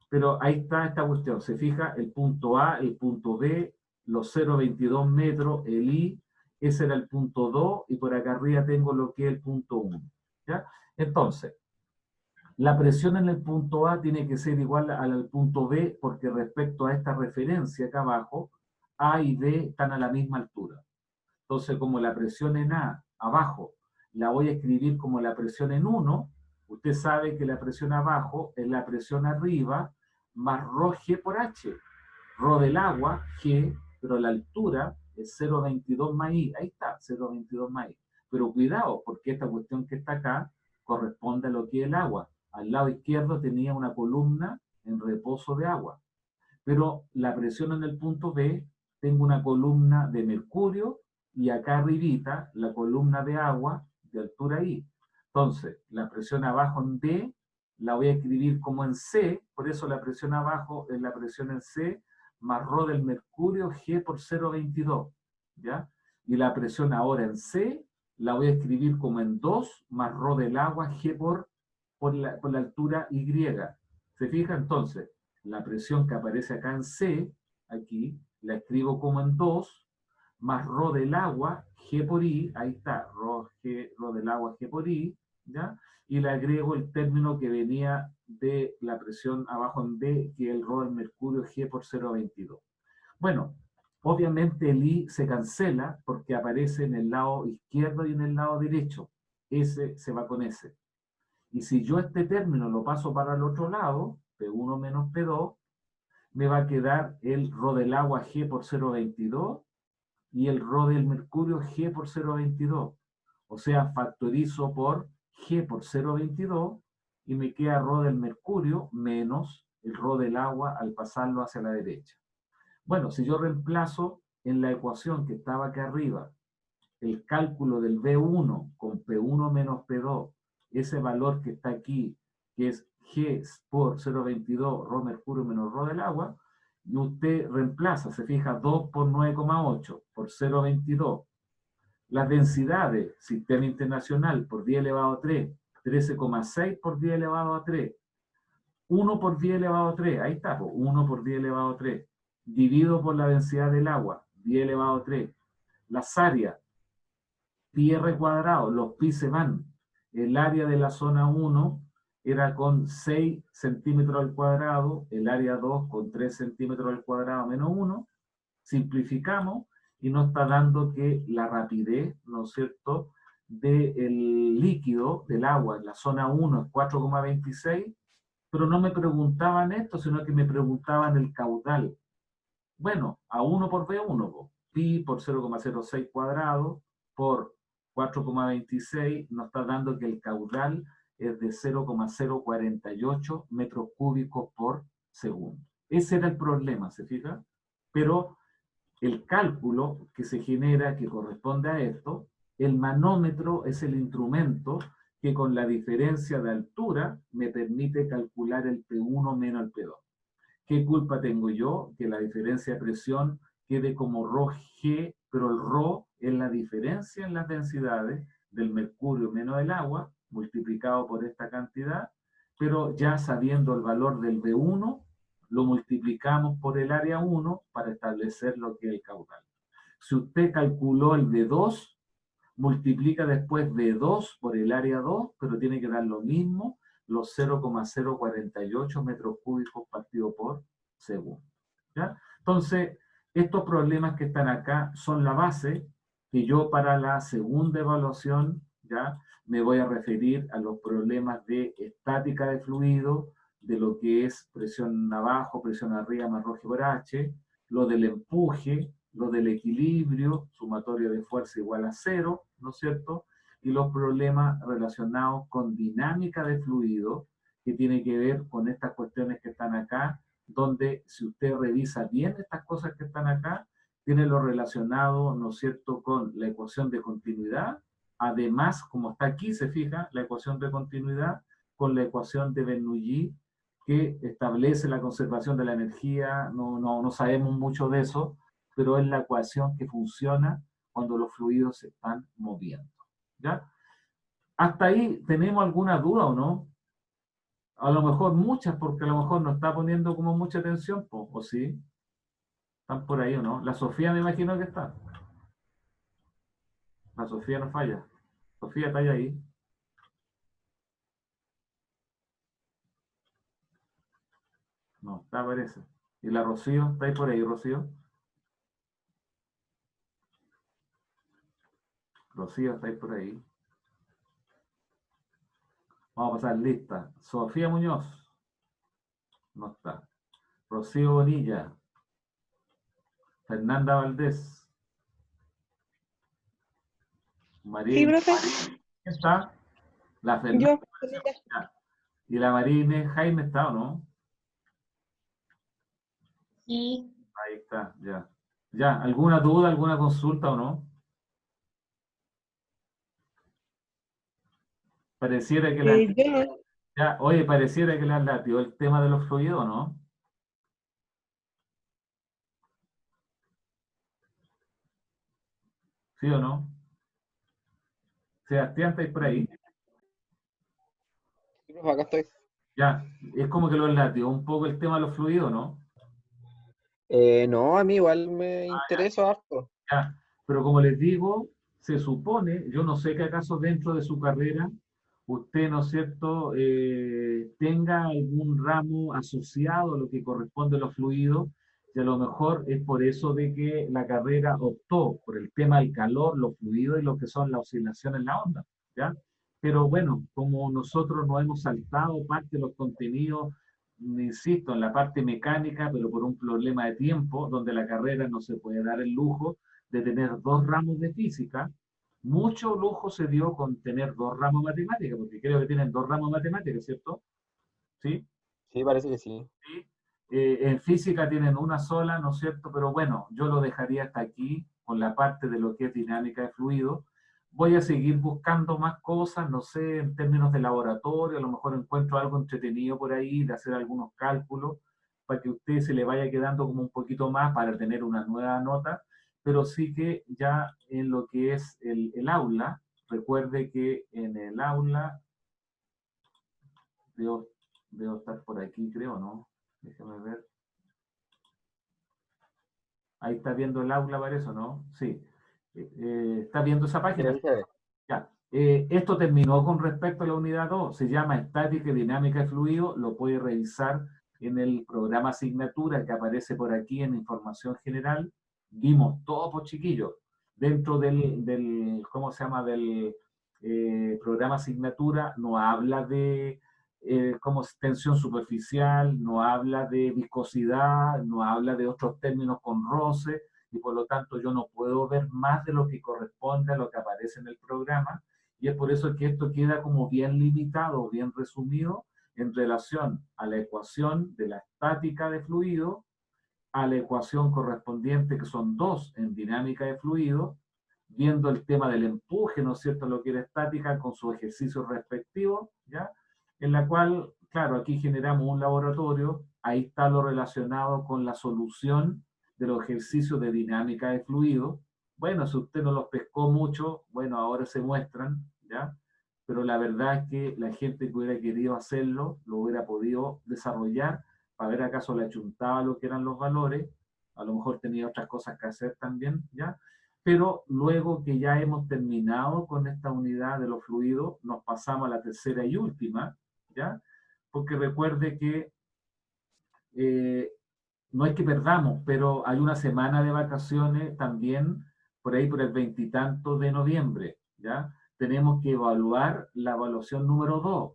Pero ahí está esta cuestión. Se fija el punto A, el punto B, los 0,22 metros, el I, ese era el punto 2, y por acá arriba tengo lo que es el punto 1. ¿Ya? Entonces, la presión en el punto A tiene que ser igual al punto B, porque respecto a esta referencia acá abajo, A y B están a la misma altura. Entonces, como la presión en A, abajo, la voy a escribir como la presión en 1, usted sabe que la presión abajo es la presión arriba más ρG por H. Rho del agua, G, pero la altura es 0,22 más I. Ahí está, 0,22 más I. Pero cuidado, porque esta cuestión que está acá corresponde a lo que es el agua. Al lado izquierdo tenía una columna en reposo de agua. Pero la presión en el punto B, tengo una columna de mercurio y acá arribita la columna de agua de altura I. Entonces, la presión abajo en B la voy a escribir como en C, por eso la presión abajo es la presión en C, más ρ del mercurio G por 0,22, ¿ya? Y la presión ahora en C la voy a escribir como en 2, más ρ del agua G por la altura Y. ¿Se fija? Entonces, la presión que aparece acá en C, aquí, la escribo como en 2, más ρ del agua, G por I, ahí está, ρ del agua, G por I, ¿ya? Y le agrego el término que venía de la presión abajo en B, que es el ρ del mercurio, G por 0,22. Bueno, obviamente el I se cancela porque aparece en el lado izquierdo y en el lado derecho. S se va con S. Y si yo este término lo paso para el otro lado, P1 menos P2, me va a quedar el ρ del agua G por 0,22 y el ρ del mercurio G por 0,22. O sea, factorizo por G por 0,22 y me queda ρ del mercurio menos el ρ del agua al pasarlo hacia la derecha. Bueno, si yo reemplazo en la ecuación que estaba acá arriba el cálculo del V1 con P1 menos P2, ese valor que está aquí, que es G por 0,22 ρ mercurio menos ρ del agua, y usted reemplaza, se fija, 2 por 9,8 por 0,22. Las densidades, sistema internacional por 10 elevado a 3, 13,6 por 10 elevado a 3, 1 por 10 elevado a 3, ahí está, 1 por 10 elevado a 3, dividido por la densidad del agua, 10 elevado a 3. Las áreas, pi r cuadrado, los pi se van. El área de la zona 1 era con 6 centímetros al cuadrado, el área 2 con 3 centímetros al cuadrado menos 1. Simplificamos y nos está dando que la rapidez, ¿no es cierto?, del líquido, del agua, en la zona 1 es 4,26, pero no me preguntaban esto, sino que me preguntaban el caudal. Bueno, a 1 por B1, pi por 0,06 cuadrado por 4,26 nos está dando que el caudal es de 0,048 metros cúbicos por segundo. Ese era el problema, ¿se fija? Pero el cálculo que se genera, que corresponde a esto, el manómetro es el instrumento que con la diferencia de altura me permite calcular el P1 menos el P2. ¿Qué culpa tengo yo? Que la diferencia de presión quede como ρg, pero el ρ es la diferencia en las densidades del mercurio menos el agua, multiplicado por esta cantidad, pero ya sabiendo el valor del B1, lo multiplicamos por el área 1 para establecer lo que es el caudal. Si usted calculó el B2, multiplica después B2 por el área 2, pero tiene que dar lo mismo, los 0,048 metros cúbicos partido por segundo. ¿Ya? Entonces, estos problemas que están acá son la base que yo para la segunda evaluación, ¿ya? Me voy a referir a los problemas de estática de fluido, de lo que es presión abajo, presión arriba más ρg por h, lo del empuje, lo del equilibrio, sumatorio de fuerza igual a 0, ¿no es cierto? Y los problemas relacionados con dinámica de fluido, que tiene que ver con estas cuestiones que están acá, donde si usted revisa bien estas cosas que están acá, tiene lo relacionado, ¿no es cierto?, con la ecuación de continuidad, además, como está aquí, se fija, la ecuación de continuidad con la ecuación de Bernoulli, que establece la conservación de la energía, no sabemos mucho de eso, pero es la ecuación que funciona cuando los fluidos se están moviendo. ¿Ya? ¿Hasta ahí tenemos alguna duda o no? A lo mejor muchas, porque a lo mejor no está poniendo como mucha atención, ¿o sí? ¿Están por ahí o no? La Sofía me imagino que está. La Sofía no falla. Sofía, ¿está ahí? No, está parece. ¿Y la Rocío? ¿Está ahí por ahí, Rocío? Rocío, ¿está ahí por ahí? Vamos a pasar lista. Sofía Muñoz. No está. Rocío Bonilla. Fernanda Valdés. Sí, María. profe. ¿Quién está? La Fernanda. Yo. ¿Y la María Inés Jaime está o no? Sí. Ahí está, ya. Ya, ¿alguna duda, alguna consulta o no? Pareciera que la... Yo no. Ya, oye, pareciera que le han latido el tema de los fluidos, ¿no? ¿Sí o no? Sebastián, ¿estáis por ahí? Sí, profe, acá estoy. Ya, es como que lo latió un poco el tema de los fluidos, ¿no? No, a mí igual me interesa harto. Ya, pero como les digo, se supone, yo no sé que acaso dentro de su carrera usted, ¿no es cierto?, tenga algún ramo asociado a lo que corresponde a los fluidos, y a lo mejor es por eso de que la carrera optó por el tema del calor, los fluidos y lo que son las oscilaciones en la onda, ¿ya? Pero bueno, como nosotros nos hemos saltado parte de los contenidos, insisto, en la parte mecánica, pero por un problema de tiempo, donde la carrera no se puede dar el lujo de tener dos ramos de física, mucho lujo se dio con tener dos ramos matemáticas, porque creo que tienen dos ramos matemáticas, ¿cierto? ¿Sí? Sí, parece que sí. ¿Sí? En física tienen una sola, ¿no es cierto? Pero bueno, yo lo dejaría hasta aquí con la parte de lo que es dinámica de fluido. Voy a seguir buscando más cosas, no sé, en términos de laboratorio, a lo mejor encuentro algo entretenido por ahí, de hacer algunos cálculos, para que a usted se le vaya quedando como un poquito más para tener una nueva nota, pero sí que ya en lo que es el aula, recuerde que en el aula, debo estar por aquí, creo, ¿no? Déjame ver. Ahí está viendo el aula para eso, ¿no? Sí. ¿Está viendo esa Sí, página? ahí se ve. Ya. Esto terminó con respecto a la unidad 2. Se llama Estática y Dinámica de Fluido. Lo puede revisar en el programa asignatura que aparece por aquí en información general. Vimos todo, por chiquillos. Dentro ¿cómo se llama? Del programa asignatura no habla de como tensión superficial, no habla de viscosidad, no habla de otros términos con roce, y por lo tanto yo no puedo ver más de lo que corresponde a lo que aparece en el programa, y es por eso que esto queda como bien limitado, bien resumido, en relación a la ecuación de la estática de fluido, a la ecuación correspondiente, que son 2 en dinámica de fluido, viendo el tema del empuje, ¿no es cierto?, lo que era estática, con sus ejercicios respectivos, ¿ya? En la cual, claro, aquí generamos un laboratorio, ahí está lo relacionado con la solución de los ejercicios de dinámica de fluido. Bueno, si usted no los pescó mucho, bueno, ahora se muestran, ¿ya? Pero la verdad es que la gente que hubiera querido hacerlo, lo hubiera podido desarrollar, para ver acaso le achuntaba lo que eran los valores, a lo mejor tenía otras cosas que hacer también, ¿ya? Pero luego que ya hemos terminado con esta unidad de los fluidos, nos pasamos a la tercera y última, ¿ya? Porque recuerde que no es que perdamos, pero hay una semana de vacaciones también, por ahí por el 20 y tanto de noviembre, ¿ya? Tenemos que evaluar la evaluación número 2,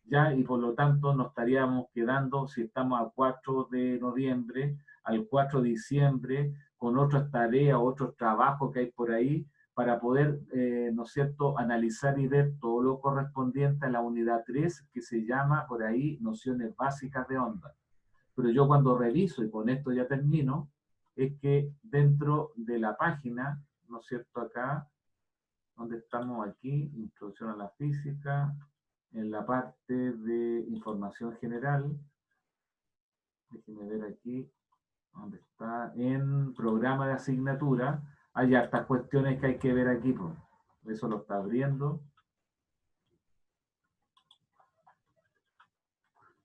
¿ya? Y por lo tanto nos estaríamos quedando, si estamos a 4 de noviembre, al 4 de diciembre, con otras tareas, otros trabajos que hay por ahí, para poder, ¿no es cierto?, analizar y ver todo lo correspondiente a la unidad 3, que se llama por ahí nociones básicas de onda. Pero yo cuando reviso, y con esto ya termino, es que dentro de la página, ¿no es cierto?, acá, donde estamos aquí, introducción a la física, en la parte de información general, déjenme ver aquí, donde está, en programa de asignatura, hay hartas cuestiones que hay que ver aquí, pues. Eso lo está abriendo.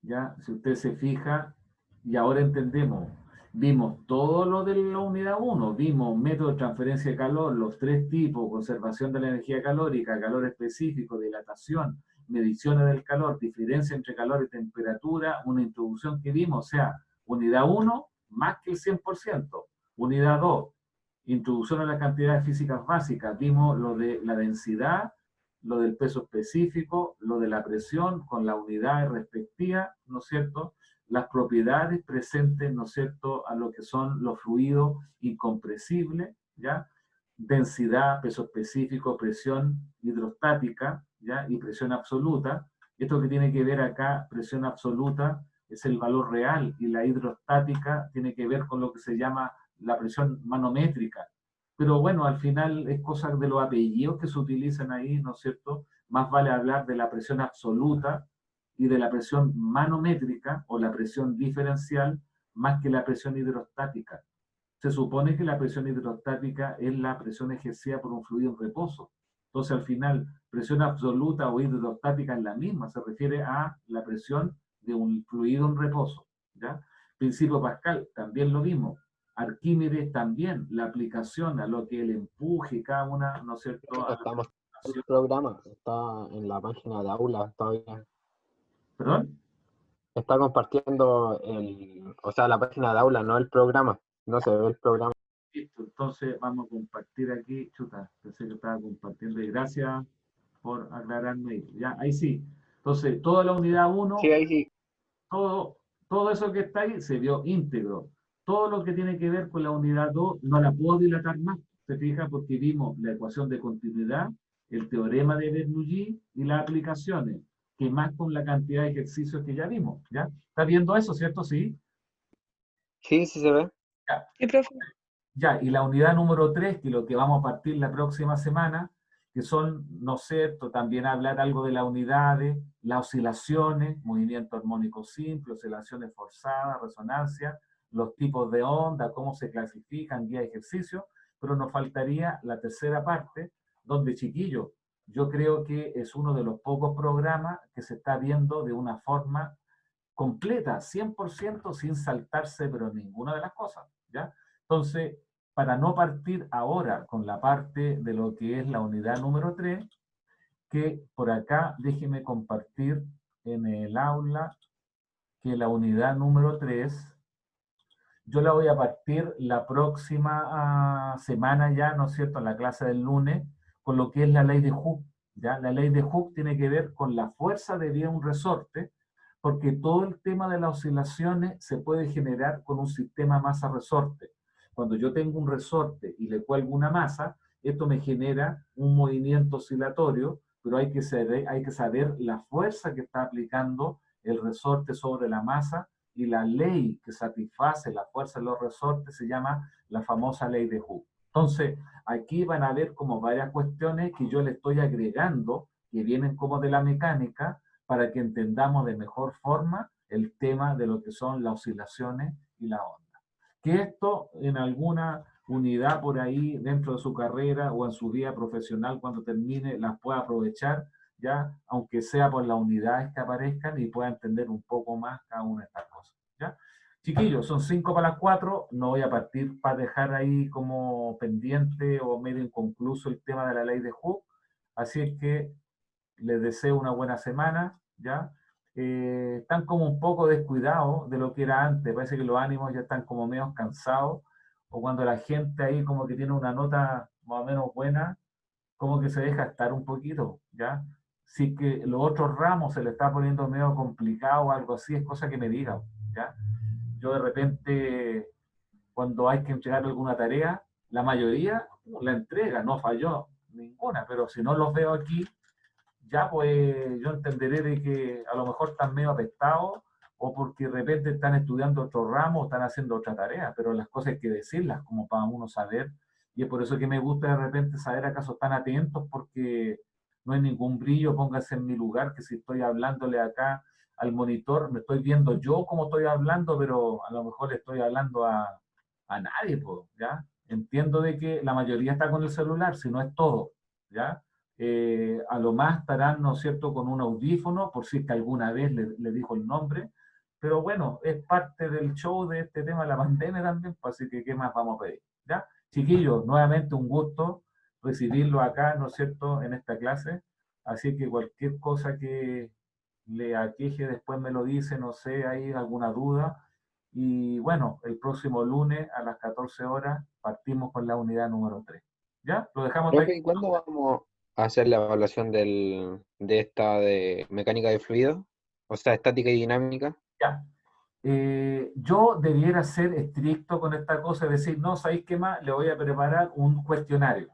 Ya, si usted se fija, y ahora entendemos, vimos todo lo de la unidad 1, vimos método de transferencia de calor, los 3 tipos, conservación de la energía calórica, calor específico, dilatación, mediciones del calor, diferencia entre calor y temperatura, una introducción que vimos, o sea, unidad 1, más que el 100%, unidad 2, introducción a las cantidades físicas básicas, vimos lo de la densidad, lo del peso específico, lo de la presión con la unidad respectiva, ¿no es cierto?, las propiedades presentes, ¿no es cierto?, a lo que son los fluidos incompresibles, ¿ya? Densidad, peso específico, presión hidrostática, ¿ya? Y presión absoluta. Esto que tiene que ver acá, presión absoluta, es el valor real, y la hidrostática tiene que ver con lo que se llama la presión manométrica. Pero bueno, al final es cosa de los apellidos que se utilizan ahí, ¿no es cierto? Más vale hablar de la presión absoluta y de la presión manométrica o la presión diferencial más que la presión hidrostática. Se supone que la presión hidrostática es la presión ejercida por un fluido en reposo. Entonces, al final, presión absoluta o hidrostática es la misma, se refiere a la presión de un fluido en reposo, ¿ya? Principio Pascal, también lo mismo. Arquímedes también, la aplicación a lo que el empuje, cada una, ¿no es cierto? Estamos en el programa, está en la página de aula todavía. ¿Perdón? Está compartiendo o sea, la página de aula, no el programa. No se ve el programa. Listo, entonces vamos a compartir aquí. Chuta, pensé que estaba compartiendo y gracias por aclararme. Ya, ahí sí. Entonces, toda la unidad 1, Sí, ahí sí. todo eso que está ahí se vio íntegro. Todo lo que tiene que ver con la unidad 2 no la puedo dilatar más, se fija, porque vimos la ecuación de continuidad, el teorema de Bernoulli y las aplicaciones, que más con la cantidad de ejercicios que ya vimos, ¿ya? ¿Está viendo eso, cierto? Sí. Sí, sí se ve. Ya. Sí, profe. Ya, y la unidad número 3, que es lo que vamos a partir la próxima semana, que son, ¿no es cierto?, también hablar algo de las unidades, las oscilaciones, movimiento armónico simple, oscilaciones forzadas, resonancia, los tipos de onda, cómo se clasifican, guía de ejercicio, pero nos faltaría la tercera parte, donde, chiquillos, yo creo que es uno de los pocos programas que se está viendo de una forma completa, 100% sin saltarse, pero ninguna de las cosas, ¿ya? Entonces, para no partir ahora con la parte de lo que es la unidad número 3, que por acá déjeme compartir en el aula que la unidad número 3, yo la voy a partir la próxima semana ya, ¿no es cierto?, en la clase del lunes, con lo que es la ley de Hooke, ¿ya? La ley de Hooke tiene que ver con la fuerza de un resorte, porque todo el tema de las oscilaciones se puede generar con un sistema masa-resorte. Cuando yo tengo un resorte y le cuelgo una masa, esto me genera un movimiento oscilatorio, pero hay que saber la fuerza que está aplicando el resorte sobre la masa y la ley que satisface la fuerza de los resortes se llama la famosa ley de Hooke. Entonces, aquí van a ver como varias cuestiones que yo le estoy agregando, que vienen como de la mecánica, para que entendamos de mejor forma el tema de lo que son las oscilaciones y la onda. Que esto en alguna unidad por ahí dentro de su carrera o en su vida profesional cuando termine las pueda aprovechar, ya, aunque sea por las unidades que aparezcan y pueda entender un poco más cada una de estas cosas, ¿ya? Chiquillos, son 5 para las 4, no voy a partir para dejar ahí como pendiente o medio inconcluso el tema de la ley de Hooke, así es que les deseo una buena semana, ¿ya? Están como un poco descuidados de lo que era antes, parece que los ánimos ya están como medio cansados, o cuando la gente ahí como que tiene una nota más o menos buena, como que se deja estar un poquito, ¿ya? Si que los otros ramos se le está poniendo medio complicado o algo así, es cosa que me digan, ¿ya? Yo de repente, cuando hay que entregar alguna tarea, la mayoría la entrega, no falló ninguna, pero si no los veo aquí, ya pues yo entenderé de que a lo mejor están medio apestados o porque de repente están estudiando otro ramo o están haciendo otra tarea, pero las cosas hay que decirlas como para uno saber, y es por eso que me gusta de repente saber acaso están atentos, porque no hay ningún brillo, póngase en mi lugar, que si estoy hablándole acá al monitor, me estoy viendo yo como estoy hablando, pero a lo mejor le estoy hablando a nadie, pues, ¿ya? Entiendo de que la mayoría está con el celular, si no es todo, ¿ya? A lo más estarán, ¿no es cierto?, con un audífono, por si es que alguna vez le dijo el nombre, pero bueno, es parte del show de este tema de la pandemia también, pues, así que ¿qué más vamos a pedir? ¿Ya? Chiquillos, nuevamente un gusto recibirlo acá, ¿no es cierto?, en esta clase, así que cualquier cosa que le aqueje después me lo dice, no sé, hay alguna duda, y bueno, el próximo lunes a las 14 horas partimos con la unidad número 3. ¿Ya? Lo dejamos hasta Profe, aquí. ¿y cuándo vamos a hacer la evaluación de esta de mecánica de fluido? O sea, estática y dinámica. Ya. Yo debiera ser estricto con esta cosa, es decir, no, ¿sabéis qué más? Le voy a preparar un cuestionario.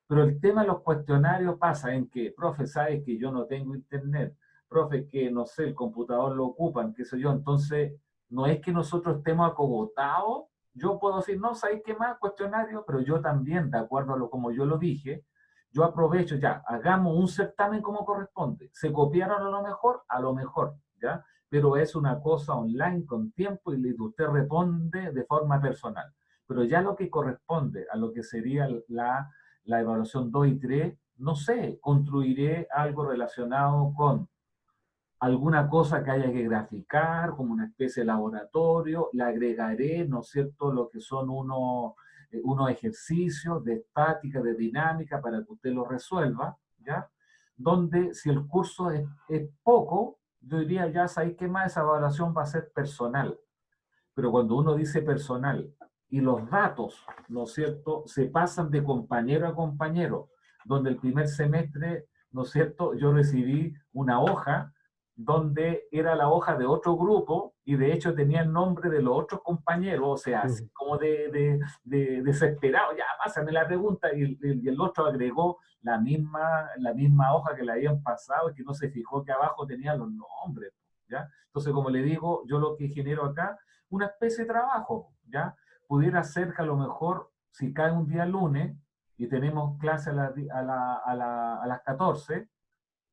Pero el tema de los cuestionarios pasa en que, profe, sabes que yo no tengo internet, profe, que no sé, el computador lo ocupan, qué sé yo, entonces no es que nosotros estemos acogotados, yo puedo decir, no, ¿sabéis qué más? Cuestionario, pero yo también, de acuerdo a lo como yo lo dije, yo aprovecho, ya, hagamos un certamen como corresponde. ¿Se copiaron a lo mejor, ¿ya? Pero es una cosa online con tiempo y usted responde de forma personal. Pero ya lo que corresponde a lo que sería la evaluación 2 y 3, no sé, construiré algo relacionado con alguna cosa que haya que graficar, como una especie de laboratorio, le agregaré, ¿no es cierto?, lo que son unos ejercicios de estática, de dinámica, para que usted lo resuelva, ¿ya? Donde si el curso es poco, yo diría, ya sabéis qué más, esa evaluación va a ser personal. Pero cuando uno dice personal y los datos, ¿no es cierto?, se pasan de compañero a compañero, donde el primer semestre, ¿no es cierto?, yo recibí una hoja donde era la hoja de otro grupo y de hecho tenía el nombre de los otros compañeros, o sea, así como de desesperado, ya, pásame la pregunta, y el otro agregó la misma hoja que le habían pasado y que no se fijó que abajo tenía los nombres, ¿ya? Entonces, como le digo, yo lo que genero acá, una especie de trabajo, ¿ya? Pudiera ser que a lo mejor, si cae un día lunes y tenemos clase a las 14,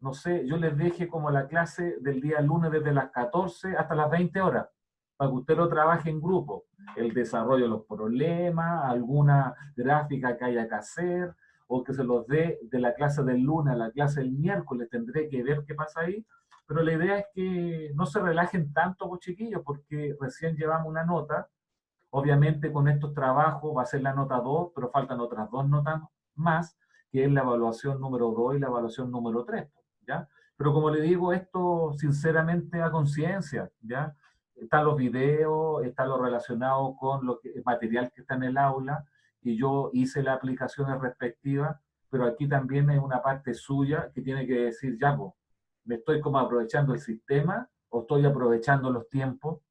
no sé, yo les deje como la clase del día lunes desde las 14 hasta las 20 horas, para que usted lo trabaje en grupo, el desarrollo de los problemas, alguna gráfica que haya que hacer, o que se los dé de la clase del lunes a la clase del miércoles, tendré que ver qué pasa ahí, pero la idea es que no se relajen tanto, pues, chiquillos, porque recién llevamos una nota, obviamente con estos trabajos va a ser la nota 2, pero faltan otras dos notas más, que es la evaluación número 2 y la evaluación número 3, ¿ya? Pero como le digo, esto sinceramente a conciencia, ¿ya? Están los videos, está lo relacionado con el material que está en el aula, y yo hice las aplicaciones respectivas, pero aquí también es una parte suya que tiene que decir, ya, pues, me estoy como aprovechando el sistema o estoy aprovechando los tiempos.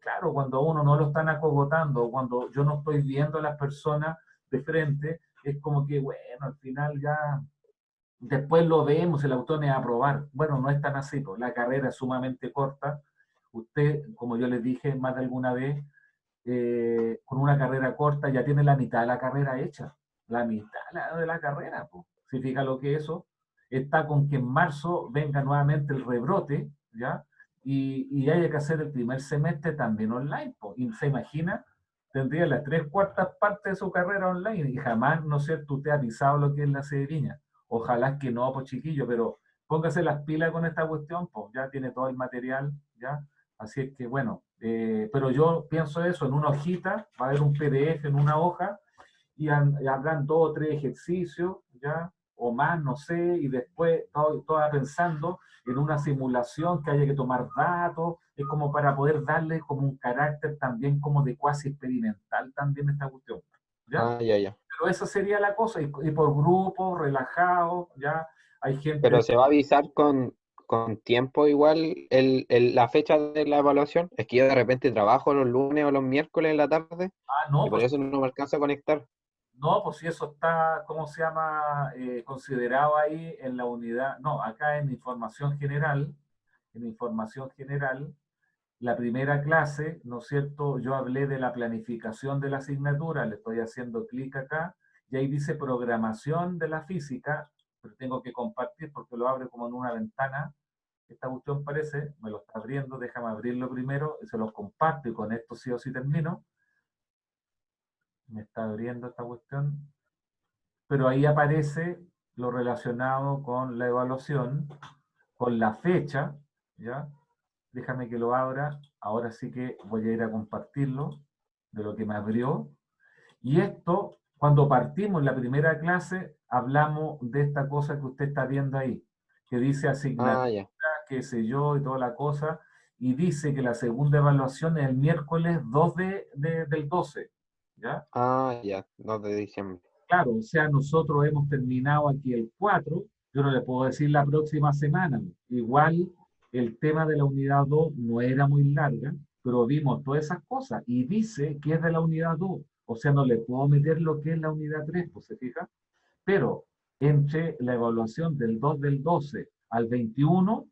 Claro, cuando a uno no lo están acogotando, cuando yo no estoy viendo a las personas de frente, es como que, bueno, al final ya, después lo vemos, el autor es a aprobar. Bueno, no es tan así, pues, la carrera es sumamente corta. usted, como yo les dije más de alguna vez, con una carrera corta ya tiene la mitad de la carrera hecha, la mitad de la carrera, pues. Si fija lo que eso, está con que en marzo venga nuevamente el rebrote, ¿ya? Y haya que hacer el primer semestre también online, pues. Y se imagina, tendría las 3/4 partes de su carrera online y jamás, ¿no es cierto?, usted ha pisado lo que es la sede de Viña. Ojalá que no, pues chiquillo, pero póngase las pilas con esta cuestión, pues ya tiene todo el material, ¿ya? Así es que bueno, pero yo pienso eso, en una hojita, va a haber un PDF en una hoja y habrán 2 o 3 ejercicios, ¿ya? O más, no sé, y después todo pensando en una simulación que haya que tomar datos, es como para poder darle como un carácter también como de cuasi experimental también esta cuestión, ¿ya? Ah, ya. Pero esa sería la cosa, y por grupo, relajado, ¿ya? Hay gente... Pero se va a avisar con tiempo igual la fecha de la evaluación. Es que yo de repente trabajo los lunes o los miércoles en la tarde no, y por pues, eso no me alcanza a conectar. no, pues si eso está, ¿cómo se llama? Considerado ahí en la unidad, no, acá en información general, la primera clase, ¿no es cierto? Yo hablé de la planificación de la asignatura, le estoy haciendo clic acá, y ahí dice programación de la física, pero tengo que compartir porque lo abre como en una ventana. Esta cuestión parece, me lo está abriendo, déjame abrirlo primero, y se los comparto y con esto sí o sí termino. Me está abriendo esta cuestión, pero ahí aparece lo relacionado con la evaluación, con la fecha, ¿ya? Déjame que lo abra, ahora sí que voy a ir a compartirlo, de lo que me abrió. Y esto, cuando partimos en la primera clase, hablamos de esta cosa que usted está viendo ahí, que dice asignatura, Ah, ya. qué sé yo, y toda la cosa, y dice que la segunda evaluación es el miércoles 2 del 12, ¿ya? Ah, ya, 2 de diciembre. Claro, o sea, nosotros hemos terminado aquí el 4, yo no le puedo decir la próxima semana. Igual el tema de la unidad 2 no era muy larga, pero vimos todas esas cosas y dice que es de la unidad 2. O sea, no le puedo meter lo que es la unidad 3, pues se fija. Pero entre la evaluación del 2 del 12 al 21,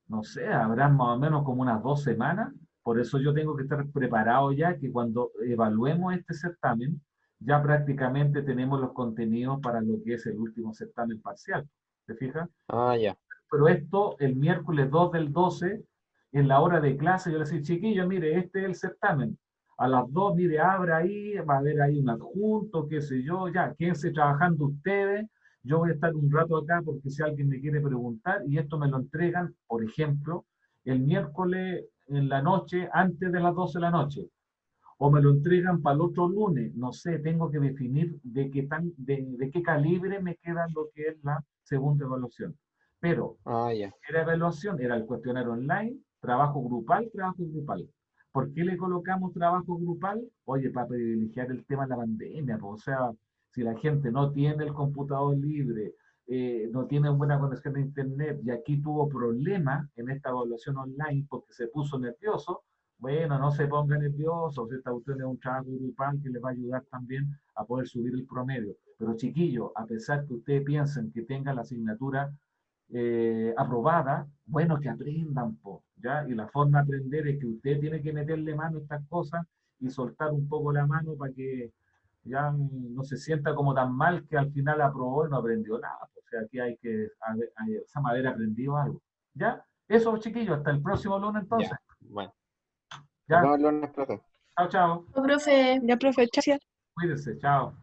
no sé, habrán más o menos como unas 2 semanas. Por eso yo tengo que estar preparado ya que cuando evaluemos este certamen, ya prácticamente tenemos los contenidos para lo que es el último certamen parcial. ¿Te fijas? Ah, ya. Pero esto, el miércoles 2 del 12, en la hora de clase, yo le decía, chiquillo, mire, este es el certamen. A las 2, mire, abra ahí, va a haber ahí un adjunto, qué sé yo, ya, quédense trabajando ustedes. Yo voy a estar un rato acá porque si alguien me quiere preguntar, y esto me lo entregan, por ejemplo, el miércoles en la noche, antes de las 12 de la noche, o me lo entregan para el otro lunes, no sé, tengo que definir de qué calibre me queda lo que es la segunda evaluación. Pero Ah, ya. la evaluación era el cuestionario online, trabajo grupal, trabajo grupal. ¿Por qué le colocamos trabajo grupal? Oye, para privilegiar el tema de la pandemia, pues, o sea, si la gente no tiene el computador libre, no tiene buena conexión a internet y aquí tuvo problemas en esta evaluación online porque se puso nervioso, bueno, no se ponga nervioso, si esta cuestión es un trabajo grupal que les va a ayudar también a poder subir el promedio. Pero chiquillos, a pesar que ustedes piensen que tengan la asignatura aprobada, bueno, que aprendan, po, ¿ya? Y la forma de aprender es que usted tiene que meterle mano a estas cosas y soltar un poco la mano para que ya no se sienta como tan mal que al final aprobó y no aprendió nada. O sea, aquí hay que haber aprendido algo. ¿Ya? Eso, chiquillos, hasta el próximo lunes entonces. Ya. Bueno. Nos Ya, vemos el lunes, profe. chao, chao. Profe. Ya, profe, gracias. Cuídense, chao.